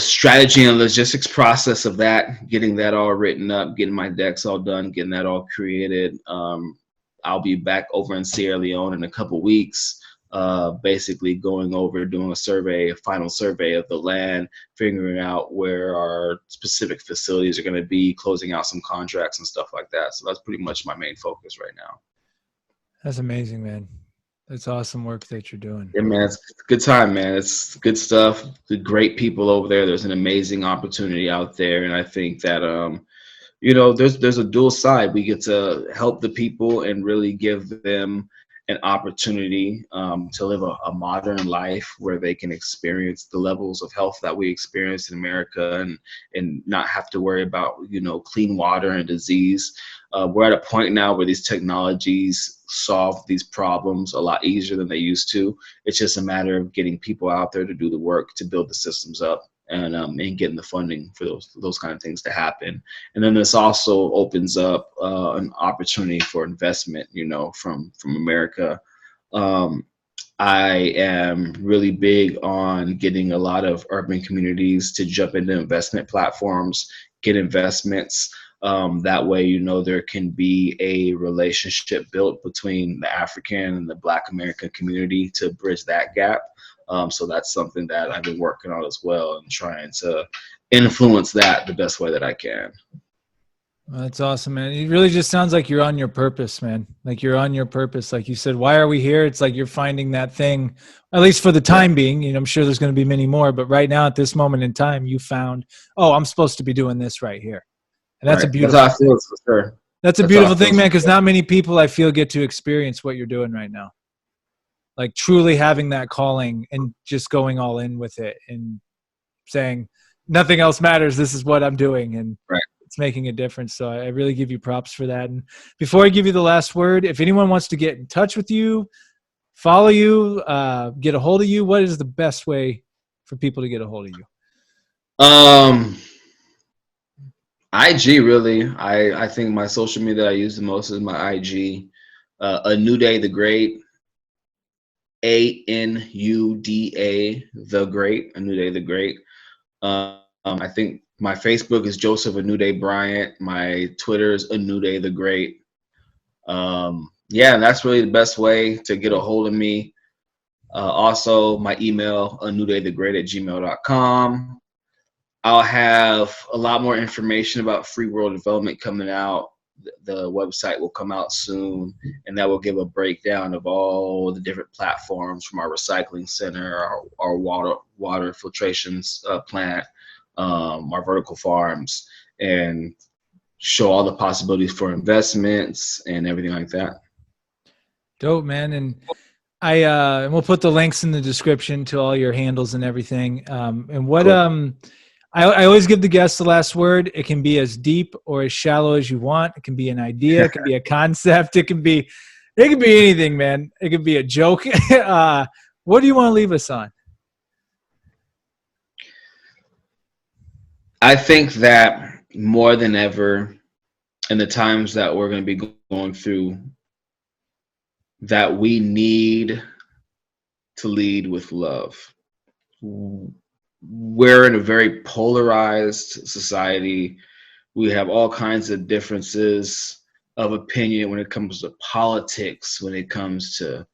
strategy and logistics process of that, getting that all written up, getting my decks all done, getting that all created. I'll be back over in Sierra Leone in a couple weeks, basically going over, doing a final survey of the land, figuring out where our specific facilities are going to be, closing out some contracts and stuff like that. So that's pretty much my main focus right now. That's amazing, man. That's awesome work that you're doing. Yeah, man, it's a good time, man. It's good stuff. The great people over there. There's an amazing opportunity out there, and I think that there's a dual side. We get to help the people and really give them an opportunity to live a modern life where they can experience the levels of health that we experience in America and not have to worry about clean water and disease. We're at a point now where these technologies solve these problems a lot easier than they used to. It's just a matter of getting people out there to do the work to build the systems up, and getting the funding for those kind of things to happen. And then this also opens up an opportunity for investment, from America. Um, I am really big on getting a lot of urban communities to jump into investment platforms, get investments. That way, there can be a relationship built between the African and the Black American community to bridge that gap. So that's something that I've been working on as well, and trying to influence that the best way that I can. Well, that's awesome, man. It really just sounds like you're on your purpose, man. Like you're on your purpose. Like you said, why are we here? It's like you're finding that thing, at least for the time being. I'm sure there's going to be many more, but right now at this moment in time, you found, oh, I'm supposed to be doing this right here. And that's a beautiful That's how I feel, for sure. That's a beautiful thing, man, because not many people I feel get to experience what you're doing right now. Like truly having that calling and just going all in with it and saying nothing else matters. This is what I'm doing. And it's making a difference. So I really give you props for that. And before I give you the last word, if anyone wants to get in touch with you, follow you, get a hold of you, what is the best way for people to get a hold of you? IG, really. I think my social media that I use the most is my IG. Anuda the Great. Anuda the Great. Anuda the Great. I think my Facebook is Joseph Anuda Bryant. My Twitter is Anuda the Great. That's really the best way to get a hold of me. Also, my email, anudathegreat@gmail.com. I'll have a lot more information about Free World Development coming out. The website will come out soon, and that will give a breakdown of all the different platforms, from our recycling center, our water filtration plant, our vertical farms, and show all the possibilities for investments and everything like that. Dope, man. And and we'll put the links in the description to all your handles and everything. And what cool. I always give the guests the last word. It can be as deep or as shallow as you want. It can be an idea. It can be a concept. It can be anything, man. It can be a joke. What do you want to leave us on? I think that more than ever, in the times that we're going to be going through, that we need to lead with love. We're in a very polarized society. We have all kinds of differences of opinion when it comes to politics, when it comes to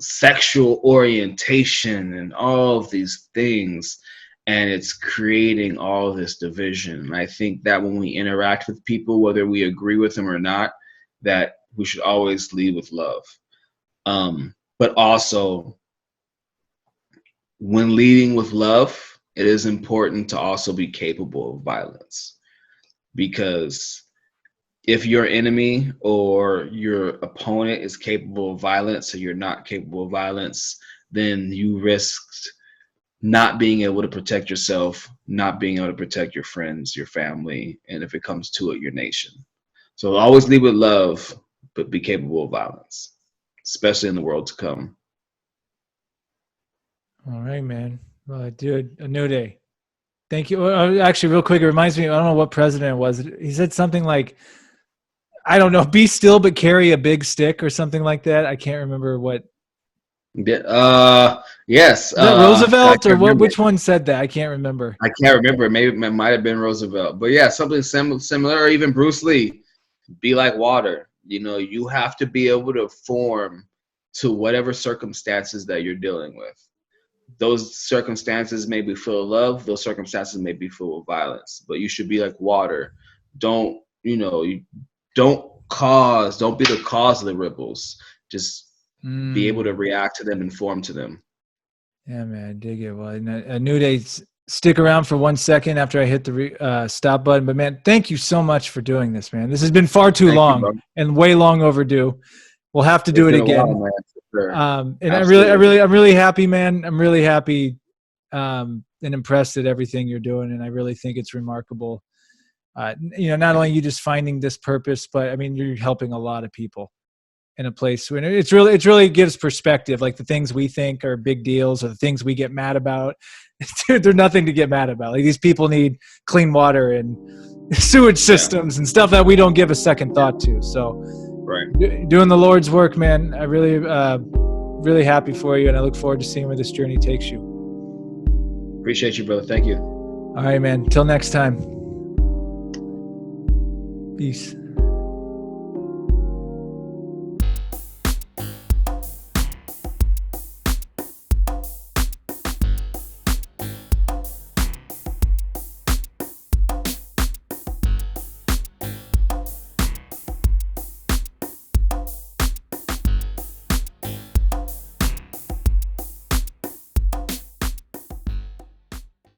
sexual orientation and all of these things. And it's creating all this division. And I think that when we interact with people, whether we agree with them or not, that we should always lead with love. But also, when leading with love, it is important to also be capable of violence. Because if your enemy or your opponent is capable of violence, or you're not capable of violence, then you risk not being able to protect yourself, not being able to protect your friends, your family, and if it comes to it, your nation. So always lead with love, but be capable of violence, especially in the world to come. All right, man. Well, dude, Anuda, thank you. Actually, real quick, it reminds me, I don't know what president it was. He said something like, I don't know, be still but carry a big stick or something like that. I can't remember what. Yes. Is that Roosevelt or what? Which one said that? I can't remember. I can't remember. Maybe it might have been Roosevelt. But yeah, something similar, or even Bruce Lee. Be like water. You have to be able to form to whatever circumstances that you're dealing with. Those circumstances may be full of love. Those circumstances may be full of violence. But you should be like water. Don't be the cause of the ripples. Just be able to react to them and form to them. Yeah, man, I dig it. Well, Anuda, stick around for 1 second after I hit the stop button. But man, thank you so much for doing this, man. This has been far too long and way long overdue. We'll have to do it again. While, man, sure. And absolutely. I'm really happy, man. I'm really happy and impressed at everything you're doing, and I really think it's remarkable. not only you just finding this purpose, but I mean, you're helping a lot of people in a place when it really gives perspective. Like the things we think are big deals or the things we get mad about, dude, they're nothing to get mad about. Like these people need clean water and sewage systems and stuff that we don't give a second thought to. So doing the Lord's work, man, I really, really happy for you. And I look forward to seeing where this journey takes you. Appreciate you, brother. Thank you. All right, man. Till next time. Peace.